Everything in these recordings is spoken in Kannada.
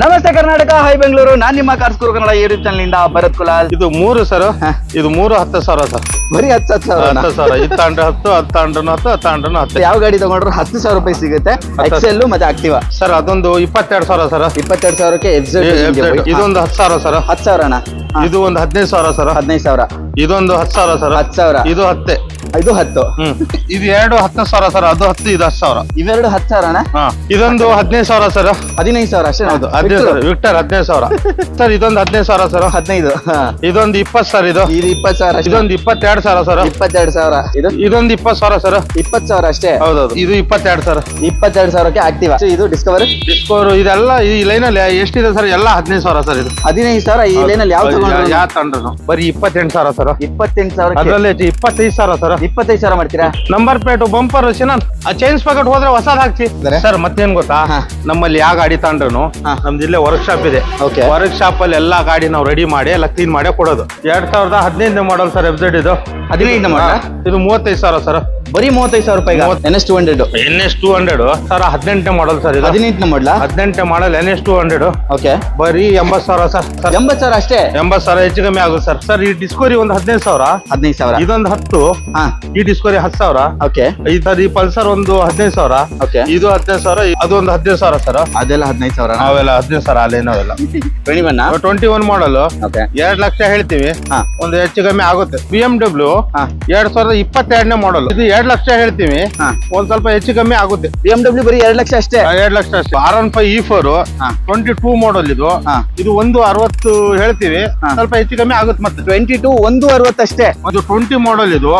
ನಮಸ್ತೆ ಕರ್ನಾಟಕ, ಹೈ ಬೆಂಗಳೂರು. ನಾನ್ ನಿಮ್ಮ ಕಾರ್ಸ್ ಗುರು ಕನ್ನಡ ಯೂಟ್ಯೂಬ್ ಚಾನಲ್ ಇಂದ ಭರತ್ ಕುಲಾಲ್. ಇದು 3 ಸರ್, ಇದು 3 10,000 ಸರ್. ಬರೀ 10,000 ಇತ್ತಾಂಡ್ರೆ 10, ಹತ್ತಾಂಡ್ರನು 10, ಹತ್ತಾಂಡ್ರನು 10. ಯಾವ ಗಾಡಿ ತಗೊಂಡ್ರು 10,000 ರೂಪಾಯಿ ಸಿಗುತ್ತೆ. ಎಕ್ಸೆಲ್ ಮತ್ತೆ ಆಕ್ಟಿವಾ ಸರ್ ಅದೊಂದು 22,000 ಸರ್. 22,000ಕ್ಕೆ ಇದೊಂದು 10,000 ಸರ್. 10,000 ಅಣ್ಣ. ಇದು ಒಂದು 15,000 ಸರ್. 15,000. ಇದೊಂದು 10,000 ಸರ್. 10,000. ಇದು 10. ಇದು 10. ಇದು 2 10,000 ಸರ್. ಅದು 10, ಇದು 10,000. ಇವೆರಡು 10,000 ಅಣ್ಣ. ಇದೊಂದು 15,000 ಸರ್. 15,000 ಅಷ್ಟೇ. ಹೌದು, 15,000. Victor 15,000 sir. ಇದೊಂದು 15,000 ಸರ್. 15. ಇದೊಂದು 20 ಸರ್. ಇದು 20,000. ಇದೊಂದು 22,000 ಸರ್. 22,000. ಇದೊಂದು 20,000 ಸರ್. 20,000 ಅಷ್ಟೇ. ಹೌದೌದು. ಇದು 22 ಸರ್. 22,000ಕ್ಕೆ ಆಕ್ಟಿವಾ. ಇದು ಡಿಸ್ಕವರ್. ಇದೆಲ್ಲ ಈ ಲೈನ್ ಅಲ್ಲಿ ಎಷ್ಟಿದೆ ಸರ್? ಎಲ್ಲ 15,000 ಸರ್. ಇದು 15,000. ಈ ಲೈನ್ ಅಲ್ಲಿ ಯಾವ ತಂಡ್ರು ಬರೀ 28,000 ಸರ್. 28,000. ಅದರಲ್ಲಿ 25,000 ಸರ್. 25,000 ಮಾಡ್ತೀರಾ? Number plate bumper chains packet ಹೋದ್ರೆ ಹೊಸದ್ ಹಾಕ್ಸಿ ಸರ್. ಮತ್ತೇನ್ ಗೊತ್ತಾ, ನಮ್ಮಲ್ಲಿ ಯಾವ ಗಾಡಿ ತಂಡ್ರು ನಮ್ದು ಇಲ್ಲೇ ವರ್ಕ್ಶಾಪ್ ಇದೆ. ವರ್ಕ್ಶಾಪ್ ಅಲ್ಲಿ ಎಲ್ಲಾ ಗಾಡಿ ನಾವು ರೆಡಿ ಮಾಡಿ ಎಲ್ಲ ಕ್ಲೀನ್ ಮಾಡಿ ಕೊಡೋದು. 2015 ಮಾಡಲ್ ಸರ್. FZ ಇದು 15 ಮಾಡಲ್. ಇದು 35,000 ಸರ್. ಬರೀ 35,000 ರೂಪಾಯಿ. NS 200 sir. 18 model sir. ಇದು 18 ಮಾಡಲ. 18 ಮಾಡಲ್ NS 200. ಓಕೆ. ಬರೀ 80,000 ಸರ್. 80,000 ಅಷ್ಟೇ. 80,000 ಹೆಚ್ಚು ಕಮ್ಮಿ ಆಗುತ್ತೆ ಸರ್. ಸರ್ ಈ ಡಿಸ್ಕವರಿ ಒಂದು 15,000. 15,000. ಇದೊಂದು 10. ಈ ಡಿಸ್ಕವರಿ 10,000. ಓಕೆ. ಈ ಪಲ್ಸರ್ ಒಂದು 15,000. ಓಕೆ. ಇದು 15,000. ಅದೊಂದು 15,000 ಸರ್. ಅದೆಲ್ಲ 15,000. ನಾವೆಲ್ಲ 15,000 ಅಲ್ಲೇ ನಾವೆಲ್ಲ 21 ಮಾಡಲ್. 2 ಲಕ್ಷ ಹೇಳ್ತೀವಿ. ಒಂದು ಹೆಚ್ಚು ಕಮ್ಮಿ ಆಗುತ್ತೆ. BMW 2022 ಮಾಡಲ್. ಇದು 2 ಲಕ್ಷ ಹೇಳ್ತೀವಿ. ಒಂದ್ ಸ್ವಲ್ಪ ಹೆಚ್ಚು ಕಮ್ಮಿ ಆಗುತ್ತೆ. BMW ಬರೀ 2 ಲಕ್ಷ ಅಷ್ಟೇ. 2 ಲಕ್ಷ ಅಷ್ಟೇ. R15 E4 22 ಮಾಡಲ್. ಇದು 160 ಹೇಳ್ತೀವಿ. ಸ್ವಲ್ಪ ಹೆಚ್ಚು ಕಮ್ಮಿ ಆಗುತ್ತೆ. ಮತ್ತೆ 22 160 ಅಷ್ಟೇ. ಅದು 20 ಮಾಡಲ್. ಇದು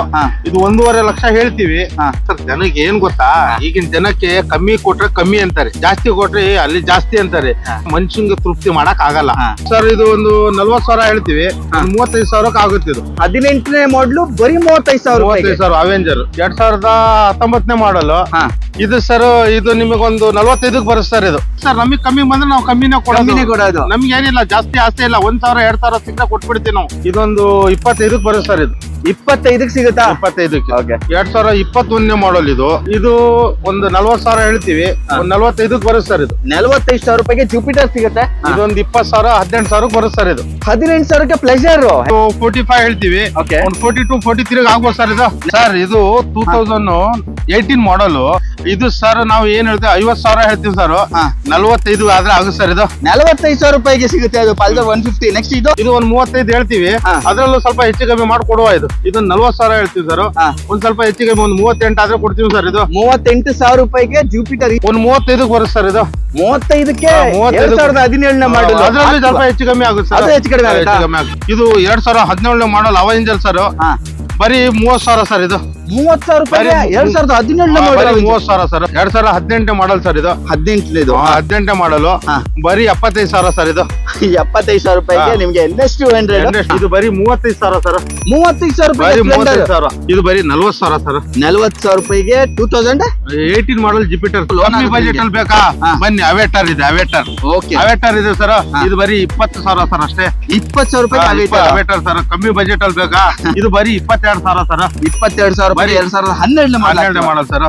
1.5 ಲಕ್ಷ ಹೇಳ್ತೀವಿ. ಸರ್ ಜನಕ್ಕೆ ಏನ್ ಗೊತ್ತಾ, ಈಗಿನ ಜನಕ್ಕೆ ಕಮ್ಮಿ ಕೊಟ್ರೆ ಕಮ್ಮಿ ಅಂತಾರೆ, ಜಾಸ್ತಿ ಕೊಟ್ರೆ ಅಲ್ಲಿ ಜಾಸ್ತಿ ಅಂತಾರೆ. ಮನುಷ್ಯಂಗೆ ತೃಪ್ತಿ ಮಾಡಕ್ ಆಗಲ್ಲ ಸರ್. ಇದು ಒಂದು 40,000 ಹೇಳ್ತೀವಿ. 35,000 ಆಗುತ್ತೆ. ಇದು 18ನೇ ಮಾಡಲು ಬರೀ 35,000. ಅವೆಂಜರ್ 2019 ಮಾಡಲ್. ಇದು ಸರ್, ಇದು ನಿಮಗೊಂದು 45ಕ್ಕೆ ಬರುತ್ತೆ ಸರ್. ಇದು ಸರ್ ನಮಗ್ ಕಮ್ಮಿ ಬಂದ್ರೆ ನಾವು ಕಮ್ಮಿನೇ ಕೊಡೋದು. ನಮ್ಗೆ ಏನಿಲ್ಲ, ಜಾಸ್ತಿ ಆಸ್ತಿ ಇಲ್ಲ. 1,000 2,000 ಸಿಕ್ಕ ಕೊಟ್ಬಿಡ್ತೀವಿ ನಾವು. ಇದೊಂದು 25ಕ್ಕೆ ಬರುತ್ತೆ ಸರ್. ಇದು 25ಕ್ಕೆ ಸಿಗುತ್ತಾ? 25ಕ್ಕೆ. 2021 ಮಾಡಲ್. ಇದು ಒಂದು 40,000 ಹೇಳ್ತೀವಿ. ಒಂದು 45ಕ್ಕೆ ಬರುತ್ತೆ ಸರ್. ಇದು 45,000 ರೂಪಾಯಿಗೆ ಜುಪಿಟರ್ ಸಿಗುತ್ತೆ. ಇದೊಂದು 20,000 18,000ಕ್ಕೆ ಬರುತ್ತೆ ಸರ್. ಇದು 18,000ಕ್ಕೆ ಪ್ಲೆಜರ್ 45 ಹೇಳ್ತೀವಿ. ಒಂದು 42 43 ಆಗ್ಬೋದು ಸರ್. ಇದು ಸರ್ ಇದು 2018 ಮಾಡಲ್. ಇದು ಸರ್ ನಾವು ಏನ್ ಹೇಳ್ತೇವೆ 50,000 ಹೇಳ್ತೀವಿ ಸರ್. 45 ಆದ್ರೆ ಆಗುತ್ತೆ ಸರ್. ಇದು 45,000 ರೂಪಾಯಿಗೆ ಸಿಗುತ್ತೆ. ಅದು ಪಲ್ಸರ್ 150. ನೆಕ್ಸ್ಟ್ ಇದು ಒಂದು 35 ಹೇಳ್ತೀವಿ. ಅದ್ರಲ್ಲೂ ಸ್ವಲ್ಪ ಹೆಚ್ಚು ಕಮ್ಮಿ ಮಾಡ್ಕೊಡುವ. ಇದನ್ನ 40,000 ಹೇಳ್ತೀವಿ ಸರ್. ಒಂದ್ ಸ್ವಲ್ಪ ಹೆಚ್ಚು ಕಮ್ಮಿ ಒಂದು 38 ಆದ್ರೆ ಕೊಡ್ತೀವಿ ಸರ್. ಇದು 38,000 ರೂಪಾಯಿಗೆ ಜುಪಿಟರ್. ಒಂದು 35ಕ್ಕೆ ಬರುತ್ತೆ ಸರ್. ಇದು 35ಕ್ಕೆ 2017 ಮಾಡಲ್. ಅದ್ರಲ್ಲಿ ಸ್ವಲ್ಪ ಹೆಚ್ಚು ಕಮ್ಮಿ ಆಗುತ್ತೆ ಸರ್. ಹೆಚ್ಚು ಕಡಿಮೆ ಆಗುತ್ತೆ. ಇದು 2017 ಮಾಡಲ್ ಅವೆಂಜರ್ ಸರ್. ಬರೀ 30,000 ಸರ್. ಇದು 30,000 ರೂಪಾಯಿ 2017 ಮಾಡಲ್. 30,000 ಸರ್. 2018 model sir. ಇದು 18 ಮಾಡಲ್. ಬರೀ 75,000 ಸರ್. ಇದು 75,000 ರೂಪಾಯಿಗೆ ನಿಮ್ಗೆ NS 200. ಇದು ಬರೀ 35,000 ಸರ್. 35,000 ರೂಪಾಯಿ. 35,000. ಇದು ಬರೀ 40,000 ಸರ್. 40,000 ರೂಪಾಯಿಗೆ 2018 ಮಾಡಲ್ ಜುಪಿಟರ್. ಕಮ್ಮಿ ಬಜೆಟ್ ಅಲ್ಲಿ ಬೇಕಾ? ಬನ್ನಿ, ಅವೇಟರ್ ಇದೆ. ಅವೇಟರ್ ಇದೆ ಸರ್. ಇದು ಬರೀ 20,000 ಸರ್ ಅಷ್ಟೇ. 20,000 ರೂಪಾಯಿ ಅವೇಟರ್ ಸರ್. ಕಮ್ಮಿ ಬಜೆಟ್ ಅಲ್ಲಿ ಬೇಕಾ? ಇದು ಬರೀ 22,000 ಸರ್. 22,000 ರೂಪಾಯಿ 2012 ಮಾಡಲ್ ಸರ್.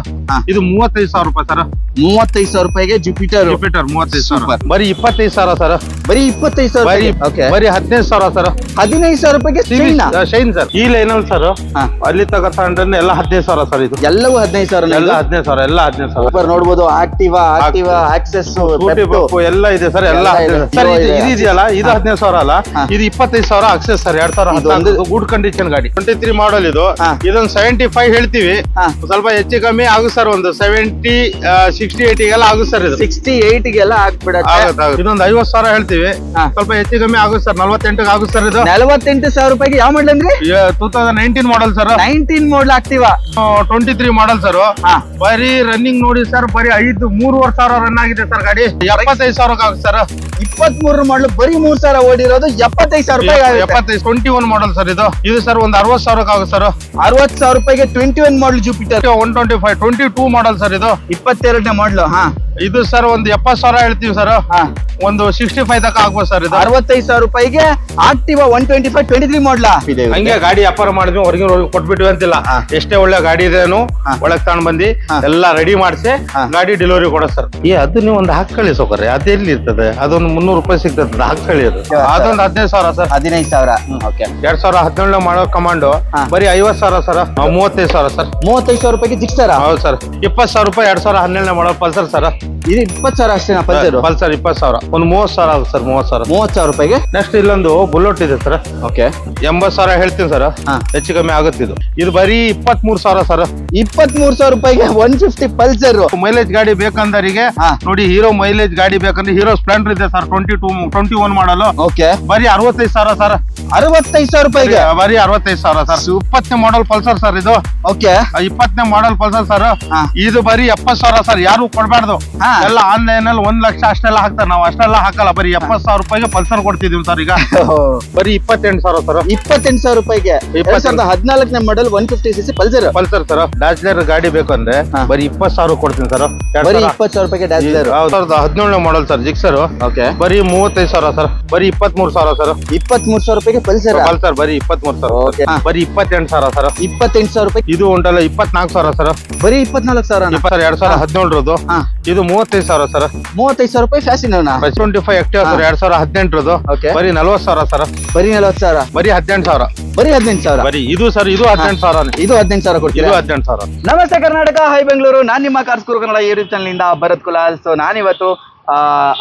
ಇದು 35,000 ರೂಪಾಯಿ ಸರ್. 35,000 ರೂಪಾಯಿಗೆ ಜುಪಿಟರ್ 35,000. ಬರೀ 25,000 ಸರ್. ಬರೀ 25,000. ಬರೀ 15,000 ಸರ್. 15,000 ರೂಪಾಯಿಗೆ ಶೈನ್ ಸರ್. ಈ ಲೈನಲ್ಲಿ ಸರ್ ಅಲ್ಲಿ ತಗೊಂಡ್ರೆ ಎಲ್ಲ 15,000 ಸರ್. ಇದು ಎಲ್ಲವೂ 15,000. ಎಲ್ಲ 15,000. ಎಲ್ಲ 15,000 ನೋಡ್ಬೋದು. ಆಕ್ಟಿವಾ ಆಕ್ಸೆಸ್ ಎಲ್ಲ ಇದೆ ಸರ್. ಎಲ್ಲ ಸರ್. ಇದು ಇದೆಯಲ್ಲ, ಇದು 15,000 ಅಲ್ಲ, ಇದು 25,000 ಆಕ್ಸೆಸ್ ಸರ್. 2016 ಗುಡ್ ಕಂಡೀಷನ್ ಗಾಡಿ. 23 ಮಾಡಲ್. ಇದು ಇದೊಂದು 75 ಹೇಳ್ತೀವಿ. ಸ್ವಲ್ಪ ಹೆಚ್ಚು ಕಮ್ಮಿ ಆಗುತ್ತೆ ಸರ್. ಒಂದು 70 68 ಗೆಲ್ಲ ಆಗುತ್ತೆ ಸರ್. ಇದು 68 ಗೆಲ್ಲ ಆಗ್ಬಿಡುತ್ತೆ. ಇದೊಂದು 50,000 ಹೇಳ್ತೀವಿ. ಸ್ವಲ್ಪ ಹೆಚ್ಚು ಕಮ್ಮಿ ಆಗುತ್ತೆ ಸರ್. 48 ಆಗುತ್ತೆ ಸರ್. ಇದು 48,000 ರೂಪಾಯಿಗೆ ಯಾವ ಮಾಡಲ್ ಅಂದ್ರೆ 2019 ಮಾಡಲ್ ಸರ್. 19 ಮಾಡಲ್ ಆಕ್ಟಿವಾ. 23 model sir. ಬರೀ ರನ್ನಿಂಗ್ ನೋಡಿ ಸರ್. ಬರೀ 3,500 ರನ್ ಆಗಿದೆ ಸರ್ ಗಾಡಿ. 75,000 ಆಗುತ್ತೆ ಸರ್. 23 ಮಾಡಲ್ ಬರೀ 3,000 ಓಡಿರೋದು 75,000 ರೂಪಾಯಿ. 21 ಮಾಡಲ್ ಸರ್. ಇದು ಸರ್ ಒಂದು 60,000 ಆಗುತ್ತೆ ಸರ್. 60,000 ರೂಪಾಯಿಗೆ 21 ಮಾಡಲ್ ಜುಪಿಟರ್. 125 22 model sir. ಇದು 22ನೇ ಮಾಡಲ್. ಇದು ಸರ್ ಒಂದು 70,000 ಹೇಳ್ತೀವಿ ಸರ್. ಒಂದು 65 ತನಕ ಆಗ್ಬೋದು ಸರ್ ಇದು. 65,000 ರೂಪಾಯಿಗೆ ಆಕ್ಟಿವಾ 125 23 ಮಾಡಲ ಹಂಗೆ ಗಾಡಿ ವ್ಯಾಪಾರ ಮಾಡಿದ್ವಿ ಹೊರಗಿನ ಕೊಟ್ಬಿಟ್ವಿ ಅಂತಿಲ್ಲ. ಎಷ್ಟೇ ಒಳ್ಳೆ ಗಾಡಿ ಇದೇನು ಒಳಗ್ ತಗೊಂಡ್ ಬಂದಿ ಎಲ್ಲ ರೆಡಿ ಮಾಡಿಸಿ ಗಾಡಿ ಡೆಲಿವರಿ ಕೊಡ ಸರ್. ಅದು ನೀವು ಒಂದು ಹಾಕೊಳ್ಳಿ ಸೌಕರ್ಯ ಅದೆಲ್ಲಿ ಇರ್ತದೆ, ಅದೊಂದು 300 ರೂಪಾಯಿ ಸಿಗ್ತದೆ, ಹಾಕೊಳ್ಳಿ. ಅದೊಂದು 15,000 ಸರ್. 15,000. 2017 ಮಾಡೋ ಕಮಾಂಡು ಬರೀ 50,000 ಸರ್. 35,000 ಸರ್. 35,000 ರೂಪಾಯಿಗೆ ಜಿಕ್ಸ್ಟಾರ. ಹೌದು ಸರ್. 20,000 ರೂಪಾಯಿ 2017 ಮಾಡೋ ಪಲ್ಸರ್ ಸರ್. ಇದು 20,000 ಅಷ್ಟೇನಾ ಪಲ್ಸರ್? ಪಲ್ಸರ್ 20,000. ಒಂದು 30,000 ಆಗುತ್ತೆ ಸರ್. 30,000 ರೂಪಾಯಿಗೆ. ನೆಕ್ಸ್ಟ್ ಇಲ್ಲೊಂದು ಬುಲೆಟ್ ಇದೆ ಸರ್. 80,000 ಹೇಳ್ತೀನಿ ಸರ್. ಹೆಚ್ಚು ಕಮ್ಮಿ ಆಗುತ್ತೆ. ಇದು ಬರೀ 23,000 ಸರ್. 23,000 ರೂಪಾಯಿಗೆ 150 ಪಲ್ಸರ್. ಮೈಲೇಜ್ ಗಾಡಿ ಬೇಕಂದರಿಗೆ ನೋಡಿ, ಹೀರೋ ಮೈಲೇಜ್ ಗಾಡಿ ಬೇಕಂದ್ರೆ ಹೀರೋ ಸ್ಪ್ಲೆಂಡರ್ ಇದೆ ಸರ್. 21 ಮಾಡಲು ಬರೀ 65,000 ಸರ್. 65,000 ರೂಪಾಯಿಗೆ ಬರೀ 65,000 ಸರ್. 20ನೇ ಮಾಡಲ್ ಪಲ್ಸರ್ ಸರ್ ಇದು. 20ನೇ ಮಾಡಲ್ ಪಲ್ಸರ್ ಸರ್. ಇದು ಬರೀ 70,000 ಸರ್. ಯಾರು ಕೊಡ್ಬಾರ್ದು. ಎಲ್ಲ ಆನ್ಲೈನ್ ಅಲ್ಲಿ 1 ಲಕ್ಷ ಅಷ್ಟೆಲ್ಲ ಹಾಕ್ತಾರೆ. ನಾವು ಅಷ್ಟೆಲ್ಲ ಹಾಕಲ್ಲ. ಬರೀ 70,000 ರೂಪಾಯಿಗೆ ಪಲ್ಸರ್ ಕೊಡ್ತಿದೀವಿ ಸರ್. ಈಗ ಬರೀ 28,000 ಸರ್. 28,000 ರೂಪಾಯಿಗೆ 2014ನೇ model 150cc Pulsar. Pulsar sir. ಡ್ಯಾಚ್ಲರ್ ಗಾಡಿ ಬೇಕಂದ್ರೆ ಬರೀ 20,000 ಕೊಡ್ತೀನಿ ಸರ್. ಬರೀ 20,000 ರೂಪಾಯಿಗೆ ಡ್ಯಾಚ್ಲರ್. 2017 ಮಾಡಲ್ ಸರ್. ಜಿಕ್ಸರ್ ಬರೀ 35,000 ಸರ್. ಬರೀ 23,000 ಸರ್. 23,000 ರೂಪಾಯಿಗೆ ಪಲ್ಸರ್. ಪಲ್ಸರ್ ಬರೀ 23,000. ಬರೀ 28,000 ಸರ್. 28,000 ರೂಪಾಯಿ. ಇದು ಉಂಟಲ್ಲ 24,000 ಸರ್. ಬರೀ 24,000. 2017 ಇದು 35,000 ಸರ್. 35,000 ರೂಪಾಯಿ ಫ್ಯಾಷನ್ 25 ಆಕ್ಟಿವ್ ಸರ್. 2018 ಬರೀ 40,000 ಸರ್. ಬರೀ 40,000. ಬರೀ 18,000. ಬರೀ 18,000. ಬರೀ ಇದು ಸರ್. ಇದು 18,000. ಇದು 18,000 ಕೊಡ್ತೀವಿ. ಇದು 18,000. ನಮಸ್ತೆ ಕರ್ನಾಟಕ, ಹೈ ಬೆಂಗಳೂರು. ನಾನ್ ನಿಮ್ಮ ಕಾರ್ಸ್ಕೂರು ಕನ್ನಡ ಯೂಟ್ಯೂಬ್ ಚಾನಲ್ ಇಂದ ಭರತ್ ಕುಲಾಲ್. ಸೊ ನಾನಿವತ್ತು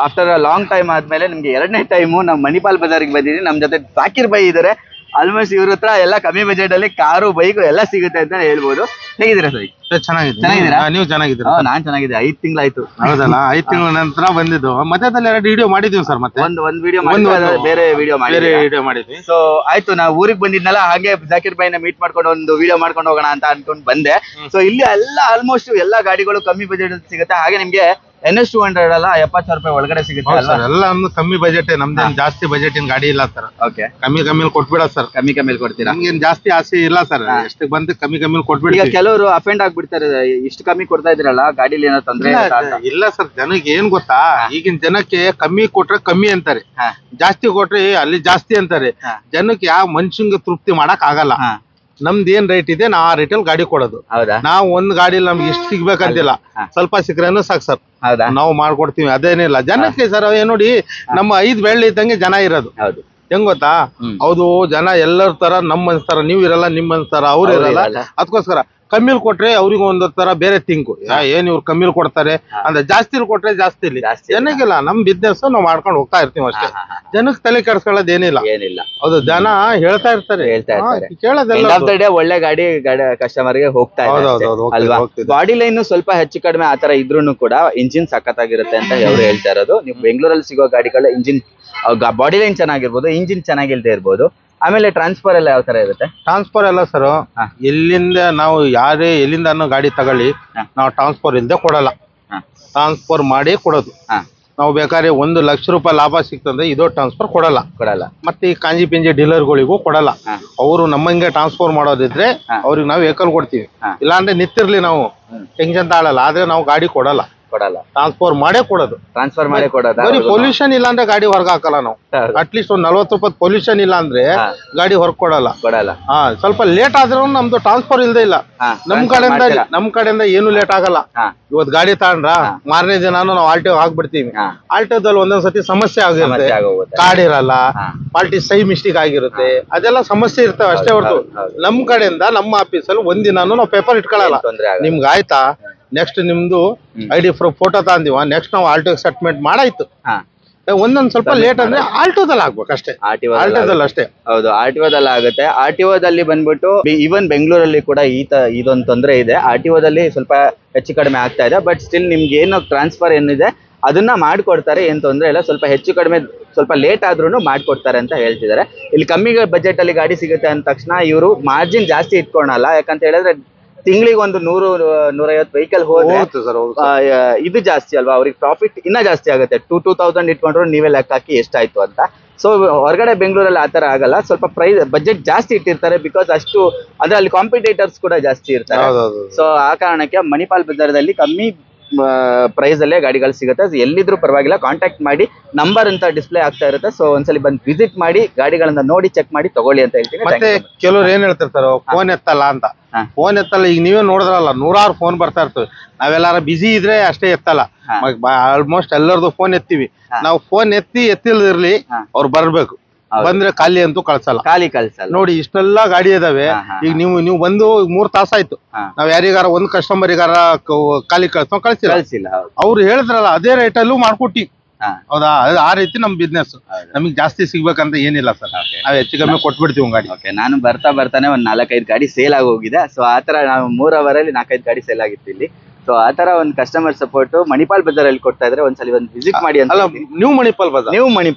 ಆಫ್ಟರ್ ಅ ಲಾಂಗ್ ಟೈಮ್ ಆದ್ಮೇಲೆ ನಿಮ್ಗೆ 2ನೇ ಟೈಮು ನಾವು ಮಣಿಪಾಲ್ ಬಜಾರ್ಗೆ ಬಂದಿದ್ದೀನಿ. ನಮ್ಮ ಜೊತೆ ಜಾಕಿರ್ ಬೈ ಇದ್ದಾರೆ. ಆಲ್ಮೋಸ್ಟ್ ಇವ್ರ ಹತ್ರ ಎಲ್ಲ ಕಮ್ಮಿ ಬಜೆಟ್ ಅಲ್ಲಿ ಕಾರು ಬೈಕ್ ಎಲ್ಲ ಸಿಗುತ್ತೆ ಅಂತ ಹೇಳ್ಬೋದು. ಹೇಗಿದ್ದೀರಾ ಸರ್? ಚೆನ್ನಾಗಿದ್ದೀರಾ? ನೀವು ಚೆನ್ನಾಗಿದ್ದೀರಾ? ನಾನ್ ಚೆನ್ನಾಗಿದೆ. 5 ತಿಂಗಳಾಯ್ತು. ಹೌದಲ್ಲ? 5 ತಿಂಗಳ ನಂತರ ಬಂದಿದ್ದು. ಮಧ್ಯದಲ್ಲಿ 2 ವಿಡಿಯೋ ಮಾಡಿದೀವಿ ಸರ್. ಮತ್ತೆ ಒಂದ್ ವಿಡಿಯೋ ಬೇರೆ ವಿಡಿಯೋ ಮಾಡಿದ್ವಿ. ಸೊ ಆಯ್ತು, ನಾವು ಊರಿಗೆ ಬಂದಿದ್ನಲ್ಲ, ಹಾಗೆ ಜಾಕಿರ್ ಬೈನ ಮೀಟ್ ಮಾಡ್ಕೊಂಡು ಒಂದು ವಿಡಿಯೋ ಮಾಡ್ಕೊಂಡು ಹೋಗೋಣ ಅಂತ ಅನ್ಕೊಂಡು ಬಂದೆ. ಸೊ ಇಲ್ಲಿ ಎಲ್ಲ ಆಲ್ಮೋಸ್ಟ್ ಎಲ್ಲಾ ಗಾಡಿಗಳು ಕಮ್ಮಿ ಬಜೆಟ್ ಸಿಗುತ್ತೆ. ಹಾಗೆ ನಿಮ್ಗೆ NS 200 ಅಲ್ಲ 70,000 ರೂಪಾಯಿ ಒಳಗಡೆ ಸಿಗುತ್ತೆ. ಎಲ್ಲ ಕಮ್ಮಿ ಬಜೆಟ್. ನಮ್ದೇನ್ ಜಾಸ್ತಿ ಬಜೆಟ್ ಗಾಡಿ ಇಲ್ಲ ಸರ್. ಕಮ್ಮಿ ಕೊಟ್ಬಿಡ ಸರ್. ಕಮ್ಮಿ ಕೊಡ್ತೀರಾ? ನಮ್ಗೇನ್ ಜಾಸ್ತಿ ಆಸೆ ಇಲ್ಲ ಸರ್. ಎಷ್ಟು ಬಂದು ಕಮ್ಮಿ ಕೊಟ್ಬಿಡಿ. ಈಗ ಕೆಲವರು ಅಫೆಂಡ್ ಆಗ್ಬಿಡ್ತಾರೆ, ಇಷ್ಟು ಕಮ್ಮಿ ಕೊಡ್ತಾ ಇದ್ರಲ್ಲ ಗಾಡಿಲಿ ಏನೋ ತೊಂದ್ರೆ ಇಲ್ಲ ಸರ್. ಜನಕ್ಕೆ ಏನ್ ಗೊತ್ತಾ, ಈಗಿನ ಜನಕ್ಕೆ ಕಮ್ಮಿ ಕೊಟ್ರೆ ಕಮ್ಮಿ ಅಂತಾರೆ, ಜಾಸ್ತಿ ಕೊಟ್ರೆ ಅಲ್ಲಿ ಜಾಸ್ತಿ ಅಂತಾರೆ. ಜನಕ್ಕೆ ಯಾವ ಮನುಷ್ಯಂಗೆ ತೃಪ್ತಿ ಮಾಡಕ್ ಆಗಲ್ಲ. ನಮ್ದು ಏನ್ ರೇಟ್ ಇದೆ ನಾ ಆ ರೇಟಲ್ಲಿ ಗಾಡಿ ಕೊಡೋದು. ನಾವು ಒಂದ್ ಗಾಡಿಲಿ ನಮ್ಗೆ ಇಷ್ಟು ಸಿಗ್ಬೇಕಂತಿಲ್ಲ, ಸ್ವಲ್ಪ ಸಿಕ್ಕ್ರೇನು ಸಾಕು ಸರ್. ನಾವು ಮಾಡ್ಕೊಡ್ತೀವಿ. ಅದೇನಿಲ್ಲ ಜನಕ್ಕೆ ಸರ್. ನೋಡಿ, ನಮ್ಮ 5 ಬೆಳ್ಳಿ ಇದ್ದಂಗೆ ಜನ ಇರೋದು. ಹೆಂಗ್ ಗೊತ್ತಾ? ಹೌದು, ಜನ ಎಲ್ಲರ ತರ ನಮ್ಮ ಅನ್ಸ್ತಾರ. ನೀವ್ ಇರಲ್ಲ, ನಿಮ್ ಅನ್ಸ್ತಾರ, ಅವ್ರು ಇರಲ್ಲ. ಅದಕ್ಕೋಸ್ಕರ ಕಮ್ಮಿಲ್ ಕೊಟ್ರೆ ಅವ್ರಿಗೆ ಒಂದ್ ತರ ಬೇರೆ ತಿಂಕು. ಏನ್ ಇವ್ರು ಕಮ್ಮಿಲ್ ಕೊಡ್ತಾರೆ ಅಂದ್ರೆ ಜಾಸ್ತಿ ಕೊಟ್ರೆ ಜಾಸ್ತಿ ಇಲ್ಲಿ ಜನಕ್ಕಿಲ್ಲ. ನಮ್ ಬಿಸ್ನೆಸ್ ನಾವ್ ಮಾಡ್ಕೊಂಡು ಹೋಗ್ತಾ ಇರ್ತೀವಿ ಅಷ್ಟೇ. ಜನಕ್ಕೆ ತಲೆ ಕೆಡ್ಸ್ಕೊಳ್ಳೋದ್ ಏನಿಲ್ಲ. ಹೌದು, ಜನ ಹೇಳ್ತಾ ಇರ್ತಾರೆ, ಕೇಳೋದೆಲ್ಲ ಒಳ್ಳೆ ಗಾಡಿ ಕಸ್ಟಮರ್ ಗೆ ಹೋಗ್ತಾ ಅಲ್ವಾ. ಬಾಡಿ ಲೈನ್ ಸ್ವಲ್ಪ ಹೆಚ್ಚು ಕಡಿಮೆ ಆತರ ಇದ್ರೂ ಕೂಡ ಇಂಜಿನ್ ಸಖತ್ತಾಗಿರುತ್ತೆ ಅಂತ ಅವ್ರು ಹೇಳ್ತಾ ಇರೋದು. ನೀವು ಬೆಂಗಳೂರಲ್ಲಿ ಸಿಗೋ ಗಾಡಿಗಳ ಇಂಜಿನ್ ಬಾಡಿ ಲೈನ್ ಚೆನ್ನಾಗಿರ್ಬೋದು, ಇಂಜಿನ್ ಚೆನ್ನಾಗಿಲ್ದೇ ಇರ್ಬೋದು. ಆಮೇಲೆ ಟ್ರಾನ್ಸ್ಫರ್ ಎಲ್ಲ ಯಾವ ತರ ಇರುತ್ತೆ? ಟ್ರಾನ್ಸ್ಫರ್ ಎಲ್ಲ ಸರ್, ಎಲ್ಲಿಂದ ನಾವು ಯಾರೇ ಎಲ್ಲಿಂದ ಅನ್ನೋ ಗಾಡಿ ತಗೊಳ್ಳಿ, ನಾವು ಟ್ರಾನ್ಸ್ಫರ್ ಇಲ್ಲದೆ ಕೊಡಲ್ಲ. ಟ್ರಾನ್ಸ್ಫರ್ ಮಾಡಿ ಕೊಡೋದು. ನಾವು ಬೇಕಾದ್ರೆ 1 ಲಕ್ಷ ರೂಪಾಯಿ ಲಾಭ ಸಿಕ್ತಂದ್ರೆ ಇದು ಟ್ರಾನ್ಸ್ಫರ್ ಕೊಡಲ್ಲ. ಮತ್ತೆ ಈ ಕಾಂಜಿ ಪಿಂಜಿ ಡೀಲರ್ಗಳಿಗೂ ಕೊಡಲ್ಲ. ಅವರು ನಮ್ಮಂಗೆ ಟ್ರಾನ್ಸ್ಫರ್ ಮಾಡೋದಿದ್ರೆ ಅವ್ರಿಗೆ ನಾವು ವೆಹಿಕಲ್ ಕೊಡ್ತೀವಿ. ಇಲ್ಲಾಂದ್ರೆ ನಿಂತಿರ್ಲಿ, ನಾವು ಟೆನ್ಷನ್ ತಾಳಲ್ಲ. ಆದ್ರೆ ನಾವು ಗಾಡಿ ಕೊಡಲ್ಲ. ಟ್ರಾನ್ಸ್ಫರ್ ಮಾಡೇ ಕೊಡೋದು. ಬರೀ ಪೊಲ್ಯೂಷನ್ ಇಲ್ಲ ಅಂದ್ರೆ ಗಾಡಿ ಹೊರಗೆ ಹಾಕಲ್ಲ ನಾವು. ಅಟ್ಲೀಸ್ಟ್ ಒಂದು 40 ರೂಪಾಯಿ ಪೊಲ್ಯೂಷನ್ ಇಲ್ಲ ಅಂದ್ರೆ ಗಾಡಿ ಹೊರಗೆ ಕೊಡಲ್ಲ. ಸ್ವಲ್ಪ ಲೇಟ್ ಆದ್ರೂ ನಮ್ದು ಟ್ರಾನ್ಸ್ಫರ್ ಇಲ್ದೇ ಇಲ್ಲ. ನಮ್ ಕಡೆಯಿಂದ ಏನು ಲೇಟ್ ಆಗಲ್ಲ. ಇವತ್ ಗಾಡಿ ತಗೊಂಡ್ರ ಮಾರನೇ ದಿನಾನು ನಾವು ಆಲ್ಟೋ ಹಾಕ್ಬಿಡ್ತೀವಿ. ಆಲ್ಟೋದಲ್ಲಿ ಒಂದೊಂದ್ಸತಿ ಸಮಸ್ಯೆ ಆಗಿರುತ್ತೆ, ಕಾರ್ಡ್ ಇರಲ್ಲ, ಪಾಲ್ಟಿ ಸೈ ಮಿಸ್ಟೇಕ್ ಆಗಿರುತ್ತೆ, ಅದೆಲ್ಲ ಸಮಸ್ಯೆ ಇರ್ತವೆ ಅಷ್ಟೇ ಹೊರತು ನಮ್ ಕಡೆಯಿಂದ ನಮ್ಮ ಆಫೀಸಲ್ಲಿ ಒಂದಿನಾನು ನಾವು ಪೇಪರ್ ಇಟ್ಕೊಳ್ಳಲ್ಲ. ನಿಮ್ಗೆ ಆಯ್ತಾ, ನೆಕ್ಸ್ಟ್ ನಿಮ್ದು ID ಪ್ರೂಫ್ ಫೋಟೋ ತಗೊಂಡಿವ, ನೆಕ್ಸ್ಟ್ ನಾವು ಆಲ್ಟೋ ಸೆಟ್ಮೆಂಟ್ ಮಾಡಾಯ್ತು. ಒಂದೊಂದ್ ಸ್ವಲ್ಪ ಲೇಟ್ ಅಂದ್ರೆ ಆಲ್ಟೋದಲ್ಲಿ ಆಗ್ಬೇಕು ಅಷ್ಟೇ. ಆಲ್ಟೋದಲ್ಲಿ ಅಷ್ಟೇ. ಹೌದು, ಆರ್ಟಿಒದಲ್ಲಿ ಆಗುತ್ತೆ. ಆರ್ಟಿಒದಲ್ಲಿ ಬಂದ್ಬಿಟ್ಟು ಈವನ್ ಬೆಂಗಳೂರಲ್ಲಿ ಕೂಡ ಇದೊಂದು ತೊಂದರೆ ಇದೆ. ಆರ್ಟಿಒದಲ್ಲಿ ಸ್ವಲ್ಪ ಹೆಚ್ಚು ಕಡಿಮೆ ಆಗ್ತಾ ಇದೆ. ಬಟ್ ಸ್ಟಿಲ್ ನಿಮ್ಗೆ ಏನು ಟ್ರಾನ್ಸ್ಫರ್ ಏನಿದೆ ಅದನ್ನ ಮಾಡ್ಕೊಡ್ತಾರೆ, ಏನ್ ತೊಂದರೆ ಇಲ್ಲ. ಸ್ವಲ್ಪ ಹೆಚ್ಚು ಕಡಿಮೆ ಸ್ವಲ್ಪ ಲೇಟ್ ಆದ್ರೂ ಮಾಡ್ಕೊಡ್ತಾರೆ ಅಂತ ಹೇಳ್ತಿದ್ದಾರೆ. ಇಲ್ಲಿ ಕಮ್ಮಿ ಬಜೆಟ್ ಅಲ್ಲಿ ಗಾಡಿ ಸಿಗುತ್ತೆ ಅಂದ ತಕ್ಷಣ ಇವರು ಮಾರ್ಜಿನ್ ಜಾಸ್ತಿ ಇಟ್ಕೊಳಲ್ಲ. ಯಾಕಂತ ಹೇಳಿದ್ರೆ ತಿಂಗಳಿಗೆ ಒಂದು 100-150 ವೆಹಿಕಲ್ ಹೋದ್ರೆ ಇದು ಜಾಸ್ತಿ ಅಲ್ವಾ, ಅವ್ರಿಗೆ ಪ್ರಾಫಿಟ್ ಇನ್ನ ಜಾಸ್ತಿ ಆಗುತ್ತೆ. 2,000 ಇಟ್ಕೊಂಡ್ರು ನೀವೇ ಲೆಕ್ಕ ಹಾಕಿ ಎಷ್ಟಾಯ್ತು ಅಂತ. ಸೊ ಹೊರಗಡೆ ಬೆಂಗಳೂರಲ್ಲಿ ಆತರ ಆಗಲ್ಲ. ಸ್ವಲ್ಪ ಪ್ರೈಸ್ ಬಜೆಟ್ ಜಾಸ್ತಿ ಇಟ್ಟಿರ್ತಾರೆ. ಬಿಕಾಸ್ ಅಷ್ಟು ಅಂದ್ರೆ ಅಲ್ಲಿ ಕಾಂಪಿಟೇಟರ್ಸ್ ಕೂಡ ಜಾಸ್ತಿ ಇರ್ತಾರೆ. ಸೊ ಆ ಕಾರಣಕ್ಕೆ ಮಣಿಪಾಲ್ ಬಜಾರದಲ್ಲಿ ಕಮ್ಮಿ ಪ್ರೈಸ್ ಅಲ್ಲೇ ಗಾಡಿಗಳು ಸಿಗುತ್ತೆ. ಎಲ್ಲಿದ್ರು ಪರವಾಗಿಲ್ಲ, ಕಾಂಟ್ಯಾಕ್ಟ್ ಮಾಡಿ, ನಂಬರ್ ಅಂತ ಡಿಸ್ಪ್ಲೇ ಆಗ್ತಾ ಇರುತ್ತೆ. ಸೊ ಒಂದ್ಸಲಿ ಬಂದು ವಿಸಿಟ್ ಮಾಡಿ, ಗಾಡಿಗಳನ್ನ ನೋಡಿ ಚೆಕ್ ಮಾಡಿ ತಗೊಳ್ಳಿ ಅಂತ ಹೇಳ್ತೀನಿ. ಮತ್ತೆ ಕೆಲವ್ರು ಏನ್ ಹೇಳ್ತಿರ್ತಾರ, ಫೋನ್ ಎತ್ತಲ್ಲ ಅಂತ. ಫೋನ್ ಎತ್ತಲ್ಲ, ಈಗ ನೀವೇ ನೋಡಿದ್ರಲ್ಲ, 100 ಫೋನ್ ಬರ್ತಾ ಇರ್ತವೆ. ನಾವೆಲ್ಲಾರ ಬಿಸಿ ಇದ್ರೆ ಅಷ್ಟೇ ಎತ್ತಲ್ಲ. ಆಲ್ಮೋಸ್ಟ್ ಎಲ್ಲರದು ಫೋನ್ ಎತ್ತೀವಿ ನಾವು. ಫೋನ್ ಎತ್ತಿಲ್ದಿರ್ಲಿ, ಅವ್ರು ಬರ್ಬೇಕು. ಬಂದ್ರೆ ಖಾಲಿ ಅಂತೂ ಕಳ್ಸಲ್ಲ. ನೋಡಿ ಇಷ್ಟೆಲ್ಲ ಗಾಡಿ ಇದಾವೆ. ಈಗ ನೀವು ಬಂದು 3 ತಾಸಾಯ್ತು. ನಾವ್ ಯಾರಿಗಾರ ಒಂದ್ ಕಸ್ಟಮರಿಗಾರ ಖಾಲಿ ಕಳ್ಸಿಲ್ಲ. ಅವ್ರು ಹೇಳಿದ್ರಲ್ಲ ಅದೇ ರೇಟಲ್ಲೂ ಮಾಡ್ಕೊಟ್ಟಿ. ಹೌದಾ, ಆ ರೀತಿ ನಮ್ ಬಿಸ್ನೆಸ್. ನಮಗ್ ಜಾಸ್ತಿ ಸಿಗ್ಬೇಕಂತ ಏನಿಲ್ಲ ಸರ್, ನಾವ್ ಹೆಚ್ಚು ಕಮ್ಮಿ ಕೊಟ್ಬಿಡ್ತೀವಿ ಗಾಡಿ. ನಾನು ಬರ್ತಾನೆ ಒಂದ್ 4-5 ಗಾಡಿ ಸೇಲ್ ಆಗಿ ಹೋಗಿದೆ. ಸೊ ಆತರ ನಾವು 3 ಅವರಲ್ಲಿ 4-5 ಗಾಡಿ ಸೇಲ್ ಆಗಿತ್ತು ಇಲ್ಲಿ. ಸೊ ಆತರ ಒಂದು ಕಸ್ಟಮರ್ ಸಪೋರ್ಟ್ ಮಣಿಪಾಲ್ ಬಜಾರ್ ಅಲ್ಲಿ ಕೊಡ್ತಾ ಇದ್ರೆ ಒಂದ್ಸಲಿ ಒಂದು ವಿಸಿಟ್ ಮಾಡಿ ಅಂತ. ನ್ಯೂ ಮಣಿಪಾಲ್ ಬಜಾರ್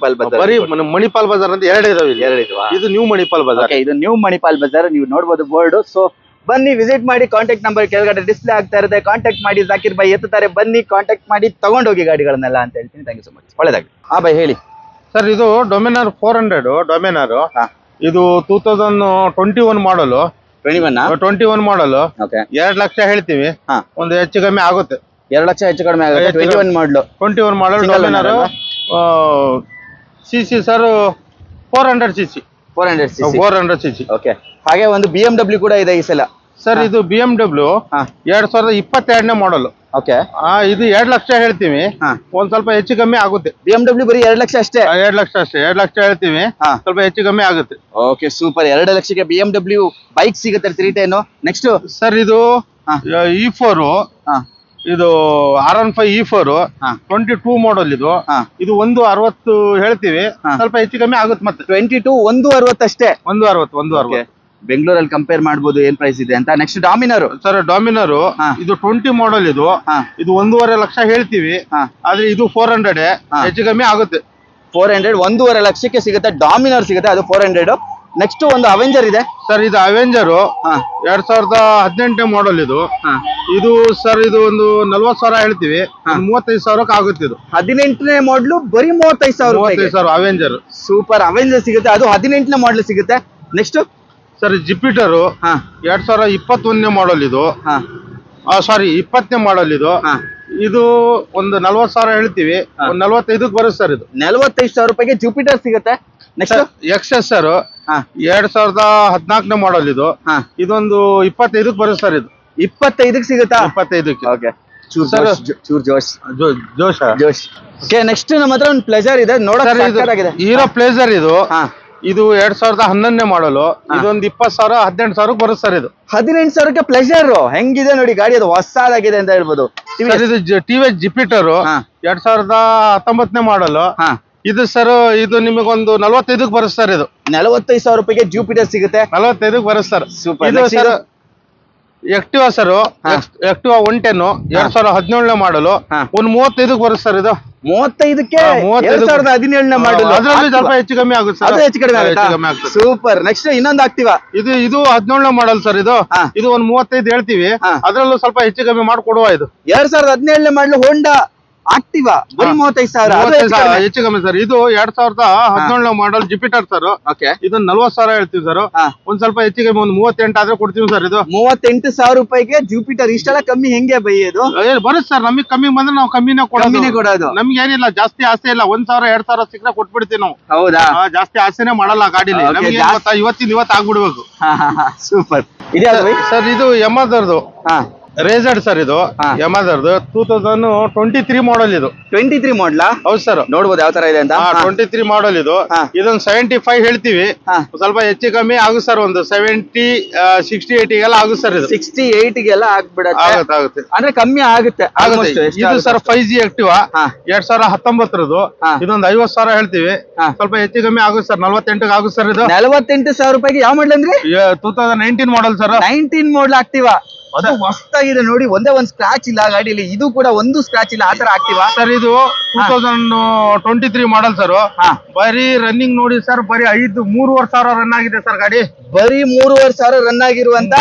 ಬರೀ ಮಣಿಪಾಲ್ ಬಜಾರ್ ಅಂತ 2 ಇದಾವೆ. ಇದು ನ್ಯೂ ಮಣಿಪಾಲ್ ಬಜಾರ್. ಇದು ನ್ಯೂ ಮಣಿಪಾಲ್ ಬಜಾರ್, ನೀವು ನೋಡ್ಬೋದು ಬೋರ್ಡ್. ಸೊ ಬನ್ನಿ, ವಿಸಿಟ್ ಮಾಡಿ. ಕಾಂಟ್ಯಾಕ್ಟ್ ನಂಬರ್ ಕೆಳಗಡೆ ಡಿಸ್ಪ್ಲೇ ಆಗ್ತಾ ಇರುತ್ತೆ. ಕಾಂಟ್ಯಾಕ್ಟ್ ಮಾಡಿ, ಜಾಕಿರ್ ಭಾಯ್ ಎತ್ತುತ್ತಾರೆ. ಬನ್ನಿ, ಕಾಂಟ್ಯಾಕ್ಟ್ ಮಾಡಿ ತಗೊಂಡೋಗಿ ಗಾಡಿಗಳನ್ನೆಲ್ಲ ಅಂತ ಹೇಳ್ತೀನಿ. Thank you so much. ಒಳ್ಳೆದಾಗಿ. ಭಾಯ್ ಹೇಳಿ ಸರ್. ಇದು ಡೊಮಿನಾರ್ 400 ಡೊಮಿನಾರ್. ಇದು 2021 ಮಾಡಲು. 21 ಮಾಡಲು. 2 ಲಕ್ಷ ಹೇಳ್ತೀವಿ. ಒಂದು ಹೆಚ್ಚು ಕಮ್ಮಿ ಆಗುತ್ತೆ. 2 ಲಕ್ಷ ಹೆಚ್ಚು ಕಡಿಮೆ ಆಗುತ್ತೆ. 21 ಮಾಡಲು Dominar. CC sir 400 CC. 400 CC. Okay. ಹಾಗೆ ಒಂದು BMW ಕೂಡ ಇದೆ ಈ ಸಲ ಸರ್. ಇದು BMW 2022 ಮಾಡಲು. ಓಕೆ. ಇದು 2 ಲಕ್ಷ ಹೇಳ್ತೀವಿ. ಒಂದ್ ಸ್ವಲ್ಪ ಹೆಚ್ಚು ಕಮ್ಮಿ ಆಗುತ್ತೆ. BMW ಬರೀ 2 ಲಕ್ಷ ಅಷ್ಟೇ. 2 ಲಕ್ಷ ಅಷ್ಟೇ. 2 ಲಕ್ಷ ಹೇಳ್ತೀವಿ, ಸ್ವಲ್ಪ ಹೆಚ್ಚು ಕಮ್ಮಿ ಆಗುತ್ತೆ. Okay, super. 2 ಲಕ್ಷಕ್ಕೆ BMW ಬೈಕ್ ಸಿಗುತ್ತೆ 310. ನೆಕ್ಸ್ಟ್ ಸರ್ ಇದು E4. ಇದು R15 E4 22 ಮಾಡಲ್. ಇದು 160 ಹೇಳ್ತೀವಿ, ಸ್ವಲ್ಪ ಹೆಚ್ಚು ಕಮ್ಮಿ ಆಗುತ್ತೆ. ಮತ್ತೆ 22 160 ಅಷ್ಟೇ. 160. ಬೆಂಗಳೂರಲ್ಲಿ ಕಂಪೇರ್ ಮಾಡಬಹುದು ಏನ್ ಪ್ರೈಸ್ ಇದೆ ಅಂತ. Next Dominar sir. ಡಾಮಿನರ್ ಇದು 20 ಮಾಡಲ್. ಇದು 1.5 ಲಕ್ಷ ಹೇಳ್ತೀವಿ, ಆದ್ರೆ ಇದು 400 ಹೆಚ್ಚು ಕಮ್ಮಿ ಆಗುತ್ತೆ. 400 1.5 ಲಕ್ಷಕ್ಕೆ ಸಿಗುತ್ತೆ. ಡಾಮಿನರ್ ಸಿಗುತ್ತೆ, ಅದು 400. ನೆಕ್ಸ್ಟ್ ಒಂದು ಅವೆಂಜರ್ ಇದೆ ಸರ್. ಇದು ಅವೆಂಜರ್ 2018 ಮಾಡಲ್. ಇದು ಸರ್ ಇದು ಒಂದು 40,000 ಹೇಳ್ತೀವಿ, 35,000 ಆಗುತ್ತೆ. ಇದು 18ನೇ ಮಾಡಲು ಬರೀ 35,000. Avenger super. ಅವೆಂಜರ್ ಸಿಗುತ್ತೆ, ಅದು 18ನೇ ಮಾಡಲ್ ಸಿಗುತ್ತೆ. ನೆಕ್ಸ್ಟ್ ಸರ್ ಜುಪಿಟರ್ 2021 ಮಾಡಲ್. ಇದು ಸಾರಿ 20ನೇ ಮಾಡಲ್. ಇದು ಒಂದು 40,000 ಹೇಳ್ತೀವಿ, ಒಂದು 45ಕ್ಕೆ ಬರುತ್ತೆ ಸರ್. ಇದು 45,000 ರೂಪಾಯಿಗೆ ಜುಪಿಟರ್ ಸಿಗುತ್ತೆ. ನೆಕ್ಸ್ಟ್ ಎಕ್ಸೆಸ್ ಸರ್ 2014 ಮಾಡಲ್. ಇದು ಇದೊಂದು 25ಕ್ಕೆ ಬರುತ್ತೆ ಸರ್. ಇದು 25ಕ್ಕೆ ಸಿಗುತ್ತಾ? 25ಕ್ಕೆ. ಓಕೆ. ಜೋಶ್. ಓಕೆ. ನೆಕ್ಸ್ಟ್ ನಮ್ಮ ಹತ್ರ ಒಂದು ಪ್ಲೆಜರ್ ಇದೆ, ನೋಡೋಕೆ ಹೀರೋ ಪ್ಲೇಜರ್. ಇದು 2011 ಮಾಡಲು. ಇದೊಂದು 20,000 18,000 ಬರುತ್ತೆ ಸರ್. ಇದು 18,000ಕ್ಕೆ ಪ್ಲೆಜರ್ ಹೆಂಗಿದೆ ನೋಡಿ ಗಾಡಿ, ಅದು ಹೊಸದಾಗಿದೆ ಅಂತ ಹೇಳ್ಬೋದು. ಇದು TVS ಜುಪಿಟರ್ 2019 ಮಾಡಲು. ಇದು ಸರ್ ಇದು ನಿಮಗೊಂದು 45ಕ್ಕೆ ಬರುತ್ತೆ ಸರ್. ಇದು 45,000 ರೂಪಾಯಿಗೆ ಜುಪಿಟರ್ ಸಿಗುತ್ತೆ. 45ಕ್ಕೆ ಬರುತ್ತೆ ಸರ್. ಸೂಪರ್. ಇದು ಸರ್ ಆಕ್ಟಿವಾ ಸರ್. ಆಕ್ಟಿವಾ 110 2017 ಮಾಡಲು. ಒಂದು 35ಕ್ಕೆ ಬರುತ್ತೆ ಸರ್. ಇದು 35ಕ್ಕೆ 2017 ಮಾಡಲು. ಅದರಲ್ಲಿ ಸ್ವಲ್ಪ ಹೆಚ್ಚು ಕಮ್ಮಿ ಆಗುತ್ತೆ ಸರ್. ಹೆಚ್ಚು ಕಡಿಮೆ ಆಗುತ್ತೆ. ಸೂಪರ್. ನೆಕ್ಸ್ಟ್ ಇನ್ನೊಂದು ಆಕ್ಟಿವಾ. ಇದು 17 ಮಾಡಲ್ ಸರ್. ಇದು ಒಂದು 35 ಹೇಳ್ತೀವಿ, ಅದರಲ್ಲೂ ಸ್ವಲ್ಪ ಹೆಚ್ಚು ಕಮ್ಮಿ ಮಾಡಿಕೊಡುವ. ಇದು 2017 ಮಾಡಲು ಹೋಂಡಾ ಆಕ್ಟಿವಾ ಬರೀ 35,000 ಹೆಚ್ಚು ಕಮ್ಮಿ ಸರ್. ಇದು 2017 ಮಾಡಲ್ ಜುಪಿಟರ್ ಸರ್. ಇದು 40,000 ಹೇಳ್ತೀವಿ ಸರ್. ಒಂದ್ ಸ್ವಲ್ಪ ಹೆಚ್ಚು ಕಮ್ಮಿ ಒಂದು 38 ಆದ್ರೆ ಕೊಡ್ತೀವಿ ಸರ್. ಇದು 38,000 ರೂಪಾಯಿಗೆ ಜುಪಿಟರ್. ಇಷ್ಟೆಲ್ಲ ಕಮ್ಮಿ ಹೆಂಗೆ ಬೈಯೋದು? ಬರುತ್ತೆ ಸರ್. ನಮಗೆ ಕಮ್ಮಿ ಬಂದ್ರೆ ನಾವು ಕಮ್ಮಿನೇ ಕೊಡೋದು. ನಮ್ಗೆ ಏನಿಲ್ಲ, ಜಾಸ್ತಿ ಆಸೆ ಇಲ್ಲ. 1,000 2,000 ಸಿಕ್ಕರೆ ಕೊಟ್ಬಿಡ್ತೀವಿ ನಾವು. ಹೌದಾ? ಜಾಸ್ತಿ ಆಸೆನೆ ಮಾಡಲ್ಲ ಗಾಡಿಲಿ. ನಮ್ಗೆ ಇವತ್ತು ಆಗ್ಬಿಡ್ಬೇಕು. ಸೂಪರ್. ಸರ್ ಇದು ಯಮದರ್ದು ರೇಜರ್ ಸರ್. ಇದು ಯಮದರ್ದು 2023 ಮಾಡಲ್. ಇದು 23 ಮಾಡಲ್. ಹೌದು ಸರ್. ನೋಡ್ಬೋದು ಯಾವ ತರ ಇದೆ ಅಂತ. 23 ಮಾಡಲ್. ಇದು ಇದೊಂದು 75 ಹೇಳ್ತೀವಿ, ಸ್ವಲ್ಪ ಹೆಚ್ಚು ಕಮ್ಮಿ ಆಗುತ್ತೆ ಸರ್. ಒಂದು 70 68 ಆಗುತ್ತೆ ಸರ್. ಇದು 68 ಆಗ್ಬಿಡುತ್ತೆ, ಅಂದ್ರೆ ಕಮ್ಮಿ ಆಗುತ್ತೆ. ಇದು ಸರ್ 5G ಆಕ್ಟಿವಾ 2019. ಇದೊಂದು 50,000 ಹೇಳ್ತೀವಿ, ಸ್ವಲ್ಪ ಹೆಚ್ಚು ಕಮ್ಮಿ ಆಗುತ್ತೆ ಸರ್. 48 ಆಗುತ್ತೆ ಸರ್. ಇದು 48,000 ರೂಪಾಯಿಗೆ. ಯಾವ ಮಾಡಲ್ ಅಂದ್ರೆ 2019 ಮಾಡಲ್ ಸರ್. 19 ಮಾಡಲ್ ಆಕ್ಟಿವಾ. ಅದು ಹೊಸದಾಗಿದೆ ನೋಡಿ, ಒಂದೇ ಒಂದು ಸ್ಕ್ರಾಚ್ ಇಲ್ಲ ಗಾಡಿಯಲ್ಲಿ. ಇದು ಕೂಡ ಒಂದು ಸ್ಕ್ರಾಚ್ ಇಲ್ಲ, ಆತರ ಆಕ್ಟಿವಾ ಸರ್. ಇದು 2023 ಮಾಡಲ್ ಸರ್. ಬರೀ ರನ್ನಿಂಗ್ ನೋಡಿ ಸರ್, ಬರೀ 3,500 ರನ್ ಆಗಿದೆ ಸರ್ ಗಾಡಿ. ಬರೀ 3,500 ರನ್ ಆಗಿರುವಂತ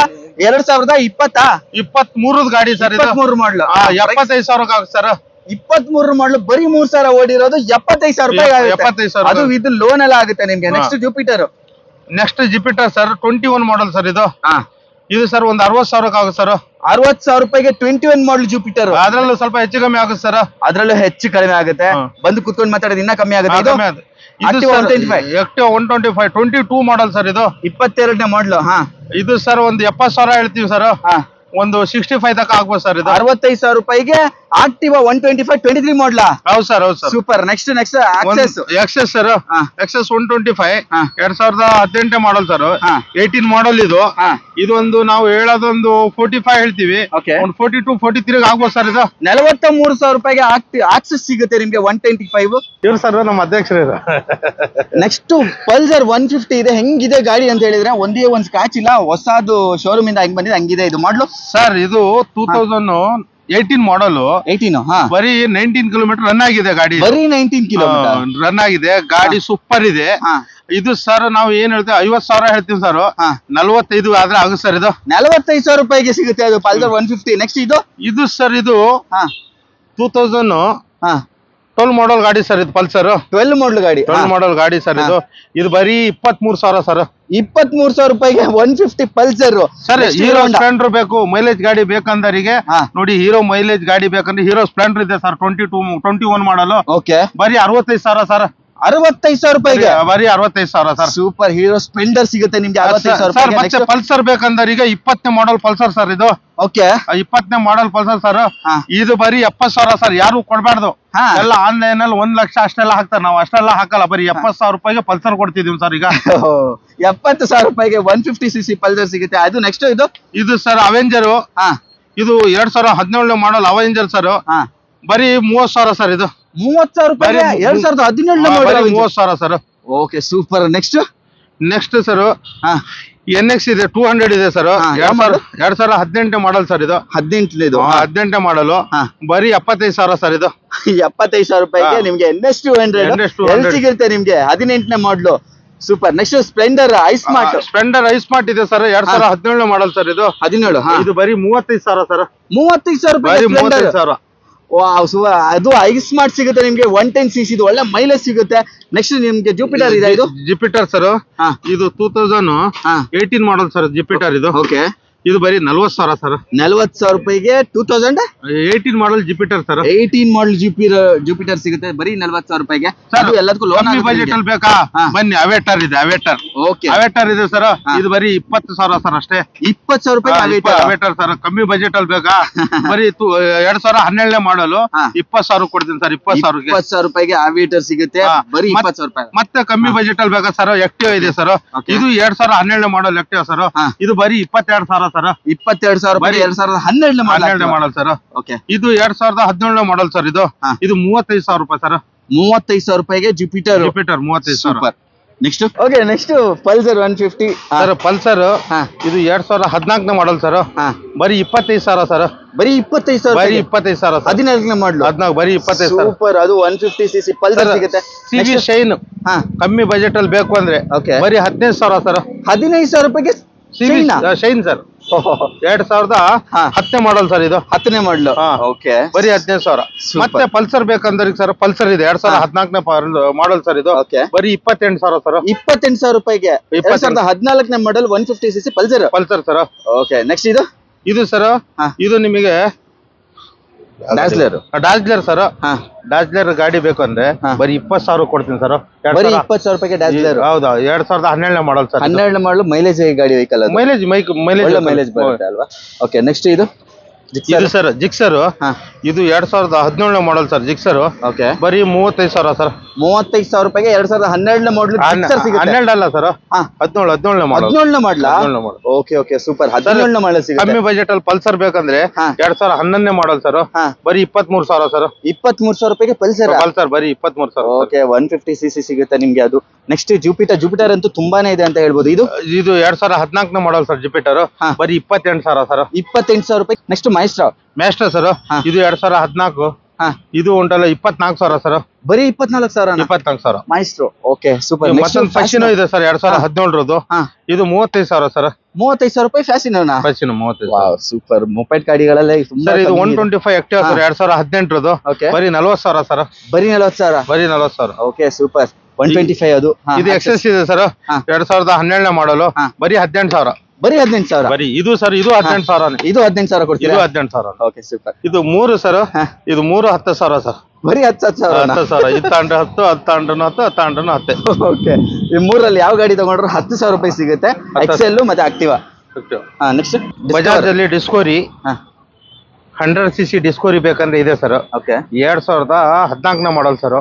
2023 ಗಾಡಿ ಸರ್. 23 ಮಾಡಲ್ 75,000 ಆಗುತ್ತೆ ಸರ್. 23 ಮಾಡಲ್ ಬರೀ 3,000 ಓಡಿರೋದು 75,000 ರೂಪಾಯಿ ಆಗುತ್ತೆ. ಅದು ಇದು ಲೋನ್ ಎಲ್ಲ ಆಗುತ್ತೆ ನಿಮ್ಗೆ. Next Jupiter sir 21 model sir. ಇದು ಇದು ಸರ್ ಒಂದು 60,000 ಆಗುತ್ತೆ ಸರ್. 60,000 ರೂಪಾಯಿಗೆ 21 ಮಾಡಲ್ ಜುಪಿಟರ್. ಅದ್ರಲ್ಲೂ ಸ್ವಲ್ಪ ಹೆಚ್ಚು ಕಮ್ಮಿ ಆಗುತ್ತೆ ಸರ್. ಅದ್ರಲ್ಲೂ ಹೆಚ್ಚು ಕಡಿಮೆ ಆಗುತ್ತೆ. ಬಂದು ಕುತ್ಕೊಂಡು ಮಾತಾಡೋದು ಇನ್ನ ಕಮ್ಮಿ ಆಗುತ್ತೆ. ಇದು Activa 125 22 ಮಾಡಲ್ ಸರ್. ಇದು 22ನೇ ಮಾಡಲ್. ಇದು ಸರ್ ಒಂದು 70,000 ಹೇಳ್ತೀವಿ ಸರ್. ಒಂದು 65 ತನಕ ಆಗ್ಬೋದು ಸರ್. ಇದು 65,000 ರೂಪಾಯಿಗೆ ಆಕ್ಟಿವಾ 125 23 ಮಾಡಲ್. ಹೌದು ಸರ್, ಹೌದು sir. Super. Next Access sir. Access 125 2018 model sir. 18 model ಇದು. ಇದೊಂದು ನಾವು ಹೇಳೋದೊಂದು 45 ಹೇಳ್ತೀವಿ. ಒಂದು 42 43 ಆಗ್ಬೋದು ಸರ್. ಇದು 43,000 ರೂಪಾಯಿಗೆ ಆಕ್ಸೆಸ್ ಸಿಗುತ್ತೆ ನಿಮ್ಗೆ 125. ಇವ್ರು ಸರ್ ನಮ್ಮ ಅಧ್ಯಕ್ಷರು. ನೆಕ್ಸ್ಟ್ ಪಲ್ಸರ್ 150 ಇದೆ. ಹೆಂಗಿದೆ ಗಾಡಿ ಅಂತ ಹೇಳಿದ್ರೆ ಒಂದೇ ಒಂದು ಸ್ಕ್ರಾಚ್ ಇಲ್ಲ. ಹೊಸದು ಶೋರೂಮ್ ಇಂದ ಹೆಂಗ್ ಬಂದಿದೆ ಹಂಗಿದೆ ಇದು ಮಾಡ್ಲು ಸರ್. ಇದು 2018 ಮಾಡಲ್. 18 ಬರೀ 19 ಕಿಲೋಮೀಟರ್ ರನ್ ಆಗಿದೆ ಗಾಡಿ. ಬರೀ 19 ಕಿಲೋಮೀಟರ್ ರನ್ ಆಗಿದೆ ಗಾಡಿ. ಸೂಪರ್ ಇದೆ ಇದು ಸರ್. ನಾವು ಏನ್ ಹೇಳ್ತೇವೆ 50,000 ಹೇಳ್ತೀವಿ ಸರ್. 45 ಆದ್ರೆ ಆಗುತ್ತೆ ಸರ್. ಇದು 45,000 ರೂಪಾಯಿಗೆ ಸಿಗುತ್ತೆ ಅದು ಪಲ್ಸರ್ 150. ನೆಕ್ಸ್ಟ್ ಇದು ಸರ್ ಇದು 2012 ಮಾಡಲ್ ಗಾಡಿ ಸರ್. ಇದು ಪಲ್ಸರ್ 12 ಮಾಡಲ್ ಗಾಡಿ. 12 ಮಾಡಲ್ ಗಾಡಿ ಸರ್. ಇದು ಬರೀ 23,000 ಸರ್. 23,000 ರೂಪಾಯಿಗೆ 150 ಪಲ್ಸರ್ ಸರ್. ಹೀರೋ ಸ್ಪ್ಲೆಂಡರ್ ಬೇಕು ಮೈಲೇಜ್ ಗಾಡಿ ಬೇಕಂದರಿಗೆ ನೋಡಿ. ಹೀರೋ ಮೈಲೇಜ್ ಗಾಡಿ ಬೇಕಂದ್ರೆ ಹೀರೋ ಸ್ಪ್ಲೆಂಡರ್ ಇದೆ ಸರ್. 21 ಮಾಡಲ್. ಓಕೆ. ಬರೀ 65,000 ಸರ್. 65,000 ರೂಪಾಯಿಗೆ ಬರೀ 65,000 ಸರ್. ಸೂಪರ್. ಹೀರೋ ಸ್ಪ್ಲೆಂಡರ್ ಸಿಗುತ್ತೆ ನಿಮ್ಗೆ 65,000 ಸರ್. ಮತ್ತೆ ಪಲ್ಸರ್ ಬೇಕಂದ್ರೆ ಈಗ 20ನೇ ಮಾಡಲ್ ಪಲ್ಸರ್ ಸರ್. ಇದು ಓಕೆ. 20ನೇ ಮಾಡಲ್ ಪಲ್ಸರ್ ಸರ್. ಇದು ಬರೀ 70,000 ಸರ್. ಯಾರು ಕೊಡ್ಬಾರ್ದು. ಎಲ್ಲ ಆನ್ಲೈನ್ ಅಲ್ಲಿ 1 ಲಕ್ಷ ಅಷ್ಟೆಲ್ಲ ಹಾಕ್ತಾರೆ. ನಾವು ಅಷ್ಟೆಲ್ಲ ಹಾಕಲ್ಲ. ಬರೀ 70,000 ರೂಪಾಯಿಗೆ ಪಲ್ಸರ್ ಕೊಡ್ತಿದೀವಿ ಸರ್. ಈಗ 70,000 ರೂಪಾಯಿಗೆ 150cc ಪಲ್ಸರ್ ಸಿಗುತ್ತೆ. ಅದು ನೆಕ್ಸ್ಟ್ ಇದು ಸರ್ ಅವೆಂಜರ್. ಇದು 2017 ಮಾಡಲ್ ಅವೆಂಜರ್ ಸರ್. ಬರೀ 30,000 ಸರ್. ಇದು 30,000 ರೂಪಾಯಿ 2017 30,000 sir. Okay super. Next sir NX ಇದೆ 200 ಇದೆ ಸರ್. 2018 model sir. ಇದು 18 ಮಾಡಲ್. ಬರೀ 75,000 ಸರ್. ಇದು 75,000 ರೂಪಾಯಿಗೆ ನಿಮ್ಗೆ NS 200 ಸಿಗುತ್ತೆ ನಿಮ್ಗೆ 18ನೇ ಮಾಡಲು. Super. Next Splendor I smart ಇದೆ ಸರ್. 2017 model sir. ಇದು 17. ಇದು ಬರೀ 35,000 ಸರ್. 35,000 ರೂಪಾಯಿ 35,000. ಅದು ಐ ಸ್ಮಾರ್ಟ್ ಸಿಗುತ್ತೆ ನಿಮ್ಗೆ 110cc. ಇದು ಒಳ್ಳೆ ಮೈಲೇಜ್ ಸಿಗುತ್ತೆ. ನೆಕ್ಸ್ಟ್ ನಿಮ್ಗೆ ಜುಪಿಟರ್ ಇದೆ. ಇದು ಜುಪಿಟರ್ ಸರ್. ಇದು 2018 ಮಾಡಲ್ ಸರ್. ಜುಪಿಟರ್ ಇದು. ಓಕೆ. ಇದು ಬರೀ 40,000 ಸರ್. 40,000 ರೂಪಾಯಿಗೆ 2018 ಮಾಡಲ್ ಜುಪಿಟರ್ ಸರ್. 18 ಮಾಡಲ್ ಜುಪಿಟರ್ ಸಿಗುತ್ತೆ ಬರೀ 40,000 ರೂಪಾಯಿಗೆ. ಎಲ್ಲದಕ್ಕೂ ಲೋನ್ ಬಜೆಟ್ ಅಲ್ಲಿ ಬೇಕಾ ಬನ್ನಿ. ಅವೇಟರ್ ಇದೆ. ಅವೇಟರ್ ಇದೆ ಸರ್. ಇದು ಬರೀ 20,000 ಸರ್ ಅಷ್ಟೇ. 20,000 ರೂಪಾಯಿ ಅವೇಟರ್ ಸರ್. ಕಮ್ಮಿ ಬಜೆಟ್ ಅಲ್ಲಿ ಬೇಕಾ ಬರೀ 2017 ಮಾಡಲು 20,000 ಕೊಡ್ತೀನಿ ಸರ್. 20,000 ರೂಪಾಯಿಗೆ ಅವೇಟರ್ ಸಿಗುತ್ತೆ ಬರೀ 20,000 ರೂಪಾಯಿ. ಮತ್ತೆ ಕಮ್ಮಿ ಬಜೆಟ್ ಅಲ್ಲಿ ಬೇಕಾ ಸರ್ ಆಕ್ಟಿವ್ ಇದೆ ಸರ್. ಇದು 2017 ಮಾಡಲ್ ಆಕ್ಟಿವ್ ಸರ್. ಇದು ಬರೀ 22,000 ಸರ್. 22,000 ರೂಪಾಯಿ 2012 ಮಾಡಲ್ ಸರ್. ಇದು 2017 ಮಾಡಲ್ ಸರ್. ಇದು 35,000 ರೂಪಾಯಿ ಸರ್. 35,000 ರೂಪಾಯಿಗೆ Jupiter 35,000. Next Pulsar 150 sir. Pulsar ಇದು 2014 ಮಾಡಲ್ ಸರ್. ಬರೀ 25,000 ಸರ್. ಬರೀ 25,000. ಬರೀ 25,000 ಸರ್. 14ನೇ ಮಾಡಲ್. 14 ಬರೀ 25,000. ಸೂಪರ್. ಅದು 150cc ಪಲ್ಸರ್ ಸಿಗುತ್ತೆ. ಸಿವಿ ಶೈನ್ ಕಮ್ಮಿ ಬಜೆಟ್ ಅಲ್ಲಿ ಬೇಕು ಅಂದ್ರೆ ಬರೀ 15,000 ಸರ್. 15,000 ರೂಪಾಯಿಗೆ ಶೈನ್ ಸರ್. 2010 model sir. ಇದು 10ನೇ ಮಾಡಲ್. ಓಕೆ. ಬರೀ 15,000. ಮತ್ತೆ ಪಲ್ಸರ್ ಬೇಕಂದ್ರೆ ಸರ್ ಪಲ್ಸರ್ ಇದೆ 2014ನೇ ಮಾಡಲ್ ಸರ್. ಇದು ಬರೀ 28,000 ಸರ್. 28,000 ರೂಪಾಯಿಗೆ 2014ನೇ model 150cc Pulsar sir. Okay. Next ಇದು ಸರ್. ಇದು ನಿಮಗೆ ಡಾಜ್ಲರ್ ಸರ್. ಡಾಜ್ಲರ್ ಗಾಡಿ ಬೇಕು ಅಂದ್ರೆ ಬರೀ 20,000 ಕೊಡ್ತೀನಿ ಸರ್. ಬರೀ 20,000 ರೂಪಾಯಿಗೆ ಡಾಜ್ಲರ್. ಹೌದಾ. 2017 ಮಾಡಲ್ ಸರ್. 12 ಮಾಡಲ್. ಮೈಲೇಜ್ ಗಾಡಿ ವೆಹಿಕಲ್. ಮೈಲೇಜ್ ಬರುತ್ತೆ ಅಲ್ವಾ. ಓಕೆ. ನೆಕ್ಸ್ಟ್ ಇದು ಸರ್ ಜಿಕ್ಸರ್. ಇದು 2017 ಮಾಡಲ್ ಸರ್. ಜಿಕ್ಸರ್ ಬರೀ 35,000 ಸರ್. 35,000 ರೂಪಾಯಿಗೆ 2012 ಮಾಡಲ್ 12 ಅಲ್ಲ sir. 17 model. Okay super. 17 model ಸಿಗುತ್ತೆ. ಕಮ್ಮಿ ಬಜೆಟ್ ಅಲ್ಲಿ ಪಲ್ಸರ್ ಬೇಕಂದ್ರೆ 2011 ಮಾಡಲ್ ಸರ್. ಬರೀ 23,000 ಸರ್. 23,000 ರೂಪಾಯಿಗೆ ಪಲ್ಸರ್ ಬರೀ 23,000. ಓಕೆ. 150cc ಸಿಗುತ್ತೆ ನಿಮ್ಗೆ ಅದು. ನೆಕ್ಸ್ಟ್ ಜುಪಿಟರ್ ಅಂತೂ ತುಂಬಾನೇ ಇದೆ ಅಂತ ಹೇಳ್ಬೋದು. ಇದು 2014 ಮಾಡಲ್ ಸರ್. ಜುಪಿಟರ್ ಬರೀ 28,000 ಸರ್. 28,000 ರೂಪಾಯಿ. Next Maestro sir. ಇದು 2014. ಇದು ಉಂಟಲ್ಲ 24,000 ಸರ್. ಬರೀ 24,000. ಮೈಸ್ಟ್ರೋ. Okay super. ಮತ್ತೊಂದು ಫ್ಯಾಷನ್ ಇದೆ ಸರ್ 2017. ಇದು 35,000 ಸರ್. 35,000 ರೂಪಾಯಿ ಫ್ಯಾಷನ್ 35,000. ಸೂಪರ್. ಮೊಪೆಡ್ ಗಾಡಿಗಳಲ್ಲೇ ಸರ್. ಇದು 125 ಆಕ್ಟಿವ್ ಸರ್ 2018. ಬರೀ 40,000 ಸರ್. ಬರೀ 40,000. Okay super. 125 ಅದು. ಇದು ಎಕ್ಸೆಸ್ ಇದೆ ಸರ್. 2017 ಮಾಡಲು ಬರೀ 18,000. ಬರೀ 18,000. ಬರೀ ಇದು ಸರ್ ಇದು 18,000. ಇದು 18,000 ಇದು ಕೊಡ್ತೀರಾ? 18,000. Okay super. ಇದು 3 ಸರ್. ಇದು 3 10,000 ಸರ್. ಬರೀ 10,000. 10,000. ಇದು ತಾಂಡ್ರೆ 10, ಅದು ತಾಂಡ್ರೆ 10, ಅದು ತಾಂಡ್ರೆ 10. ಓಕೆ, ಈ ಮೂರಲ್ಲಿ ಯಾವ ಗಾಡಿ ತಗೊಂಡ್ರು 10,000 ರೂಪಾಯಿ ಸಿಗುತ್ತೆ. ಎಕ್ಸೆಲ್ ಮತ್ತೆ ಆಕ್ಟಿವಾ. ನೆಕ್ಸ್ಟ್ ಬಜಾಜ್ ಅಲ್ಲಿ ಡಿಸ್ಕವರಿ 100cc ಡಿಸ್ಕವರಿ ಬೇಕಂದ್ರೆ ಇದೆ ಸರ್. Okay, 2014 model sir.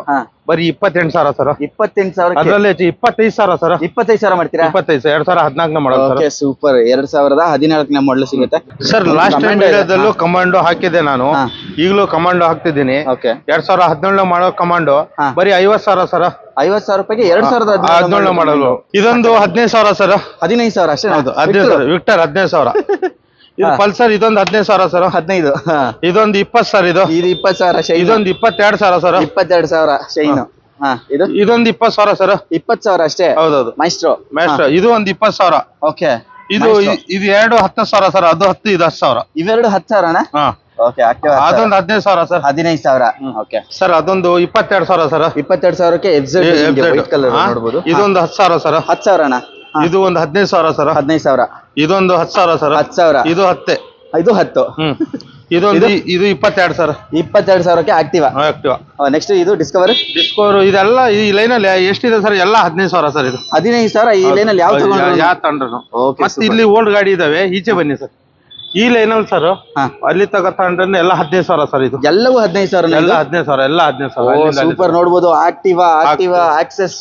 ಬರೀ 28,000 ಸರ್. 28,000. ಅದರಲ್ಲಿ 25,000 ಸರ್. 25,000 ಮಾಡ್ತೀರಾ? 25,000 2014 ಮಾಡಲ್ ಸರ್. Okay super. 2014 ಮಾಡಲ್ ಸಿಗುತ್ತೆ ಸರ್. ಲಾಸ್ಟ್ ಟೈಮ್ ವಿಡಿಯೋದಲ್ಲೂ ಕಮಾಂಡೋ ಹಾಕಿದೆ ನಾನು, ಈಗಲೂ ಕಮಾಂಡೋ ಹಾಕ್ತಿದ್ದೀನಿ. ಓಕೆ, 2017 ಮಾಡೋ ಕಮಾಂಡೋ ಬರೀ 50,000 ಸರ್. 50,000 ರೂಪಾಯಿಗೆ 2017 ಮಾಡಲು. ಇದೊಂದು 15,000 ಸರ್. 15,000 ಅಷ್ಟೇ. ಹೌದು, 15,000. ವಿಕ್ಟರ್ 15,000. ಇದು ಪಲ್ಸರ್ ಇದೊಂದು 15,000 ಸರ್. 15. ಇದೊಂದು 20 ಸರ್. ಇದು 20,000 ಶೈನ್. ಇದೊಂದು 22,000 ಸರ್. 22,000 ಶೈನ್. ಇದೊಂದು 20,000 ಸರ್. 20,000 ಅಷ್ಟೇ. ಹೌದೌದು, ಮೈಸ್ಟ್ರೋ. ಇದು ಒಂದು 20,000. ಓಕೆ, ಇದು 10,000 ಸರ್. ಅದು 10, ಇದು 10,000. ಇವೆರಡು 10,000. ಓಕೆ, ಅದೊಂದು 15,000 ಸರ್. 15,000. Okay sir. ಅದೊಂದು 22,000 ಸರ್. 22,000ಕ್ಕೆ ವೈಟ್ ಕಲರ್ ನೋಡಬಹುದು. ಇದೊಂದು 10,000 ಸರ್. 10,000. ಇದು ಒಂದು 15,000 ಸರ್. 15,000. ಇದೊಂದು 10,000 ಸರ್. 10,000. ಇದು 10. ಇದು 10. ಇದು 22 ಸರ್. 22,000ಕ್ಕೆ ಆಕ್ಟಿವಾ. ನೆಕ್ಸ್ಟ್ ಇದು ಡಿಸ್ಕವರ್. ಇದೆಲ್ಲ ಈ ಲೈನಲ್ಲಿ ಎಷ್ಟಿದೆ ಸರ್? ಎಲ್ಲ 15,000 ಸರ್. ಇದು 15,000. ಈ ಲೈನಲ್ಲಿ ಯಾವ ತಗೊಂಡ್ರು? ಯಾವ ತಂಡ್ರು. ಮತ್ತೆ ಇಲ್ಲಿ ಓಲ್ಡ್ ಗಾಡಿ ಇದಾವೆ. ಈಚೆ ಬನ್ನಿ ಸರ್. ಈ ಲೈನಲ್ಲಿ ಸರ್ ಅಲ್ಲಿ ತಗೊಂಡ್ರೆ ಎಲ್ಲ 15,000 ಸರ್. ಇದು ಎಲ್ಲವೂ 15,000. ಎಲ್ಲ 15,000. ಎಲ್ಲ 15,000. ಸೂಪರ್. ನೋಡ್ಬೋದು ಆಕ್ಟಿವಾ ಆಕ್ಸೆಸ್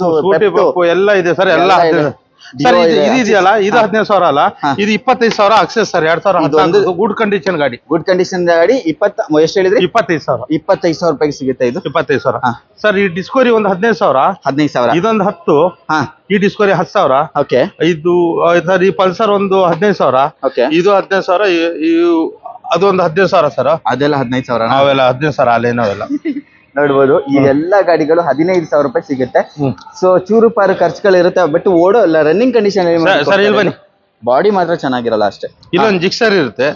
ಎಲ್ಲ ಇದೆ ಸರ್. ಎಲ್ಲ ಸರ್. ಇದು ಇದೆಯಲ್ಲ, ಇದು 15,000 ಅಲ್ಲ, ಇದು 25,000 ಅಕ್ಸೆಸ್ ಸರ್. 2014 ಗುಡ್ ಕಂಡೀಷನ್ ಗಾಡಿ. ಗುಡ್ ಕಂಡೀಷನ್ ಗಾಡಿ. ಎಷ್ಟು ಹೇಳಿದ್ರಿ? 25,000. 25,000 ರೂಪಾಯಿಗೆ ಸಿಗುತ್ತೆ ಇದು. 25,000 ಸರ್. ಈ ಡಿಸ್ಕವರಿ ಒಂದು 15,000. 15,000. ಇದೊಂದು 10. ಈ ಡಿಸ್ಕವರಿ 10,000. ಓಕೆ. ಇದು ಸರ್. ಈ ಪಲ್ಸರ್ ಒಂದು 15,000. ಓಕೆ. ಇದು 15,000. ಅದೊಂದು 15,000 ಸರ್. ಅದೆಲ್ಲ 15,000. ನಾವೆಲ್ಲ 15,000 ಅಲ್ಲೇನಾವೆಲ್ಲ ನೋಡ್ಬೋದು. ಈ ಎಲ್ಲಾ ಗಾಡಿಗಳು 15,000 ರೂಪಾಯಿ ಸಿಗುತ್ತೆ. ಸೊ ಚೂರು ಪಾರು ಖರ್ಚುಗಳು ಇರುತ್ತೆ, ಬಟ್ ಓಡೋ ರನ್ನಿಂಗ್ ಕಂಡೀಷನ್ ಸರ್. ಇಲ್ಲಿ ಬನ್ನಿ. ಬಾಡಿ ಮಾತ್ರ ಚೆನ್ನಾಗಿರಲ್ಲ ಅಷ್ಟೇ. ಇಲ್ಲೊಂದು ಜಿಕ್ಸರ್ ಇರುತ್ತೆ.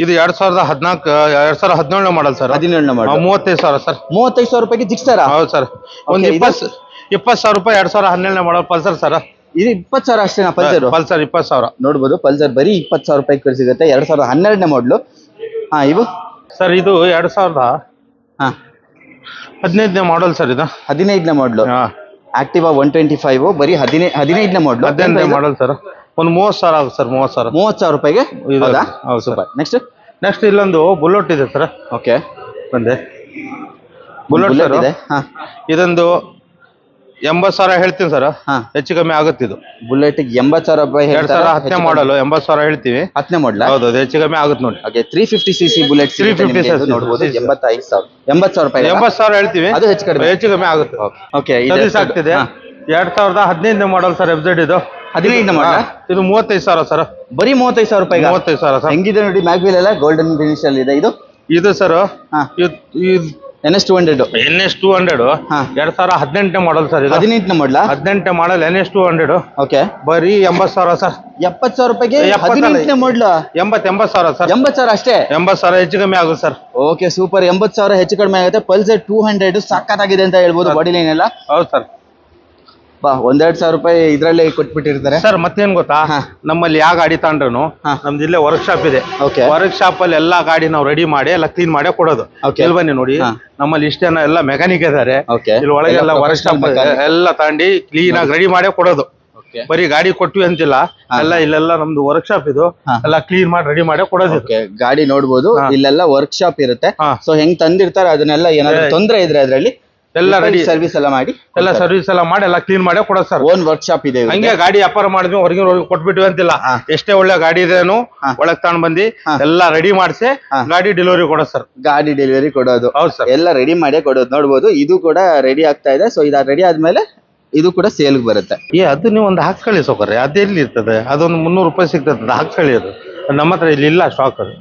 ಇದು 2017 ಮಾಡಲ್ ಸರ್. 17 ಮಾಡಲ್. 35,000 ಸರ್. 35,000 ರೂಪಾಯಿಗೆ ಜಿಕ್ಸರ್. ಹೌದು ಸರ್. ಒಂದು 20,000 ರೂಪಾಯಿ 2017 ಮಾಡಲ್ ಪಲ್ಸರ್ ಸರ್. ಇದು 20,000 ಅಷ್ಟೇನಾ? ಪಲ್ಸರ್ 20,000. ನೋಡ್ಬೋದು. ಪಲ್ಸರ್ ಬರೀ 20,000 ರೂಪಾಯಿ ಸಿಗುತ್ತೆ. 2012 ಮಾಡಲು. ಇವು ಸರ್. ಇದು 2015 ಮಾಡಲ್ ಸರ್. ಇದು 15 ಮಾಡಲು. ಆಕ್ಟಿವಾ 125 ಬರೀ 15 ಮಾಡಲು. 15 ಮಾಡಲ್ ಸರ್. ಒಂದು 30,000 ಆಗುತ್ತೆ ಸರ್. 30,000 ರೂಪಾಯಿಗೆ. ಹೌದು ಸರ್. ನೆಕ್ಸ್ಟ್ ಇಲ್ಲೊಂದು ಬುಲೆಟ್ ಇದೆ ಸರ್. ಓಕೆ. ಬಂದೆ ಬುಲೆಟ್ ಸರ್. ಇದೊಂದು 80,000 ಹೇಳ್ತೀನಿ ಸರ್. ಹೆಚ್ಚು ಕಮ್ಮಿ ಆಗುತ್ತೆ. ಇದು ಬುಲೆಟ್ 80,000 ರೂಪಾಯಿ. 2010 ಮಾಡಲು 80,000 ಹೇಳ್ತೀವಿ. 10ನೇ ಮಾಡಲ್. ಹೌದು, ಹೆಚ್ಚು ಕಮ್ಮಿ ಆಗುತ್ತೆ ನೋಡಿ. ಓಕೆ. 350cc bullet. 350cc ನೋಡಬಹುದು. 80,000 ರೂಪಾಯಿ. 80,000 ಹೇಳ್ತೀವಿ. ಅದು ಹೆಚ್ಚು ಕಮ್ಮಿ ಆಗುತ್ತೆ. ಓಕೆ. ಸರ್ವಿಸ್ ಆಗ್ತಿದೆ. 2015 ಮಾಡಲ್ ಸರ್. FZ ಇದು 15 ಮಾಡಲ್. ಇದು 35,000 ಸರ್. ಬರೀ 35,000 ರೂಪಾಯಿ. 35,000 ಸರ್. ಹೆಂಗಿದೆ ನೋಡಿ. ಮ್ಯಾಗ್ವಿಲ್ ಎಲ್ಲ ಗೋಲ್ಡನ್ ಫಿನಿಶ್ ಅಲ್ಲಿ ಇದೆ. ಇದು ಸರ್. NS 200. 2018 model sir. ಇದು 18 ಮಾಡಲ್. 18 ಮಾಡಲ್ NS 200. ಓಕೆ. ಬರೀ 80,000 ಸರ್. 70,000 ರೂಪಾಯಿಗೆ 18 ಮಾಡಲ್. 80,000 ಸರ್. 80,000 ಅಷ್ಟೇ. 80,000 ಹೆಚ್ಚು ಕಮ್ಮಿ ಆಗುತ್ತೆ ಸರ್. Okay super. 80,000 ಹೆಚ್ಚು ಕಡಿಮೆ ಆಗುತ್ತೆ. ಪಲ್ಸರ್ 200 ಸಖತ್ತಾಗಿದೆ ಅಂತ ಹೇಳ್ಬೋದು. ಬಾಡಿ ಲೈನ್ ಎಲ್ಲ. ಹೌದು ಸರ್. ಒಂದೆರಡು ಸಾವಿರ ರೂಪಾಯಿ ಇದ್ರಲ್ಲೇ ಕೊಟ್ಬಿಟ್ಟಿರ್ತಾರೆ ಸರ್. ಮತ್ತೇನ್ ಗೊತ್ತಾ, ನಮ್ಮಲ್ಲಿ ಯಾವ ಗಾಡಿ ತಗೊಂಡ್ರು ನಮ್ದು ಇಲ್ಲೇ ವರ್ಕ್ಶಾಪ್ ಇದೆ. ವರ್ಕ್ಶಾಪ್ ಅಲ್ಲಿ ಎಲ್ಲಾ ಗಾಡಿ ನಾವು ರೆಡಿ ಮಾಡಿ ಎಲ್ಲ ಕ್ಲೀನ್ ಮಾಡೇ ಕೊಡೋದು. ಇಲ್ಲಿ ಬನ್ನಿ ನೋಡಿ, ನಮ್ಮಲ್ಲಿ ಇಷ್ಟೇನ ಎಲ್ಲ ಮೆಕ್ಯಾನಿಕ್ ಇದಾರೆ. ಇಲ್ಲಿ ಒಳಗೆಲ್ಲ ವರ್ಕ್ಶಾಪ್ ಎಲ್ಲ ತಗೊಂಡು ಕ್ಲೀನ್ ಆಗಿ ರೆಡಿ ಮಾಡೇ ಕೊಡೋದು. ಬರೀ ಗಾಡಿ ಕೊಟ್ವಿ ಅಂತಿಲ್ಲ, ಎಲ್ಲ ಇಲ್ಲೆಲ್ಲ ನಮ್ದು ವರ್ಕ್ಶಾಪ್ ಇದು, ಎಲ್ಲ ಕ್ಲೀನ್ ಮಾಡಿ ರೆಡಿ ಮಾಡೇ ಕೊಡೋದು. ಗಾಡಿ ನೋಡ್ಬೋದು, ಇಲ್ಲೆಲ್ಲ ವರ್ಕ್ಶಾಪ್ ಇರುತ್ತೆ. ಸೊ ಹೆಂಗ್ ತಂದಿರ್ತಾರೆ ಅದನ್ನೆಲ್ಲ ಏನಾದ್ರು ತೊಂದ್ರೆ ಇದ್ರೆ ಅದ್ರಲ್ಲಿ ಎಲ್ಲ ರೆಡಿ ಸರ್ವಿಸ್ ಎಲ್ಲ ಮಾಡಿ ಎಲ್ಲ ಕ್ಲೀನ್ ಮಾಡೇ ಕೊಡೋದು ಸರ್. ಓನ್ ವರ್ಕ್ಶಾಪ್ ಇದೆ. ಹಂಗೆ ಗಾಡಿ ವ್ಯಾಪಾರ ಮಾಡಿದ್ವಿ, ಹೊರಗಿನ ಕೊಟ್ಬಿಟ್ವಿ ಅಂತಿಲ್ಲ. ಎಷ್ಟೇ ಒಳ್ಳೆ ಗಾಡಿ ಇದೇನು ಒಳಗ್ ತಗೊಂಡ್ ಬಂದಿ ಎಲ್ಲ ರೆಡಿ ಮಾಡಿಸಿ ಗಾಡಿ ಡೆಲಿವರಿ ಕೊಡೋದು ಸರ್. ಗಾಡಿ ಡೆಲಿವರಿ ಕೊಡೋದು. ಹೌದು ಸರ್. ಎಲ್ಲ ರೆಡಿ ಮಾಡೇ ಕೊಡೋದು. ನೋಡ್ಬೋದು, ಇದು ಕೂಡ ರೆಡಿ ಆಗ್ತಾ ಇದೆ. ಸೊ ಇದು ರೆಡಿ ಆದ್ಮೇಲೆ ಇದು ಕೂಡ ಸೇಲ್ಗೆ ಬರುತ್ತೆ. ಅದು ನೀವು ಒಂದು ಹಾಕ್ಕೊಳ್ಳಿ ಸೌಕರ್ಯ, ಅದೆಲ್ಲಿ ಇರ್ತದೆ, ಅದೊಂದು 300 ರೂಪಾಯಿ ಸಿಗ್ತದೆ. ಹಾಕ್ಕೊಳ್ಳಿ, ಅದು ನಮ್ಮ ಹತ್ರ ಇಲ್ಲಿ ಇಲ್ಲ ಸ್ಟಾಕ್ ಅದು.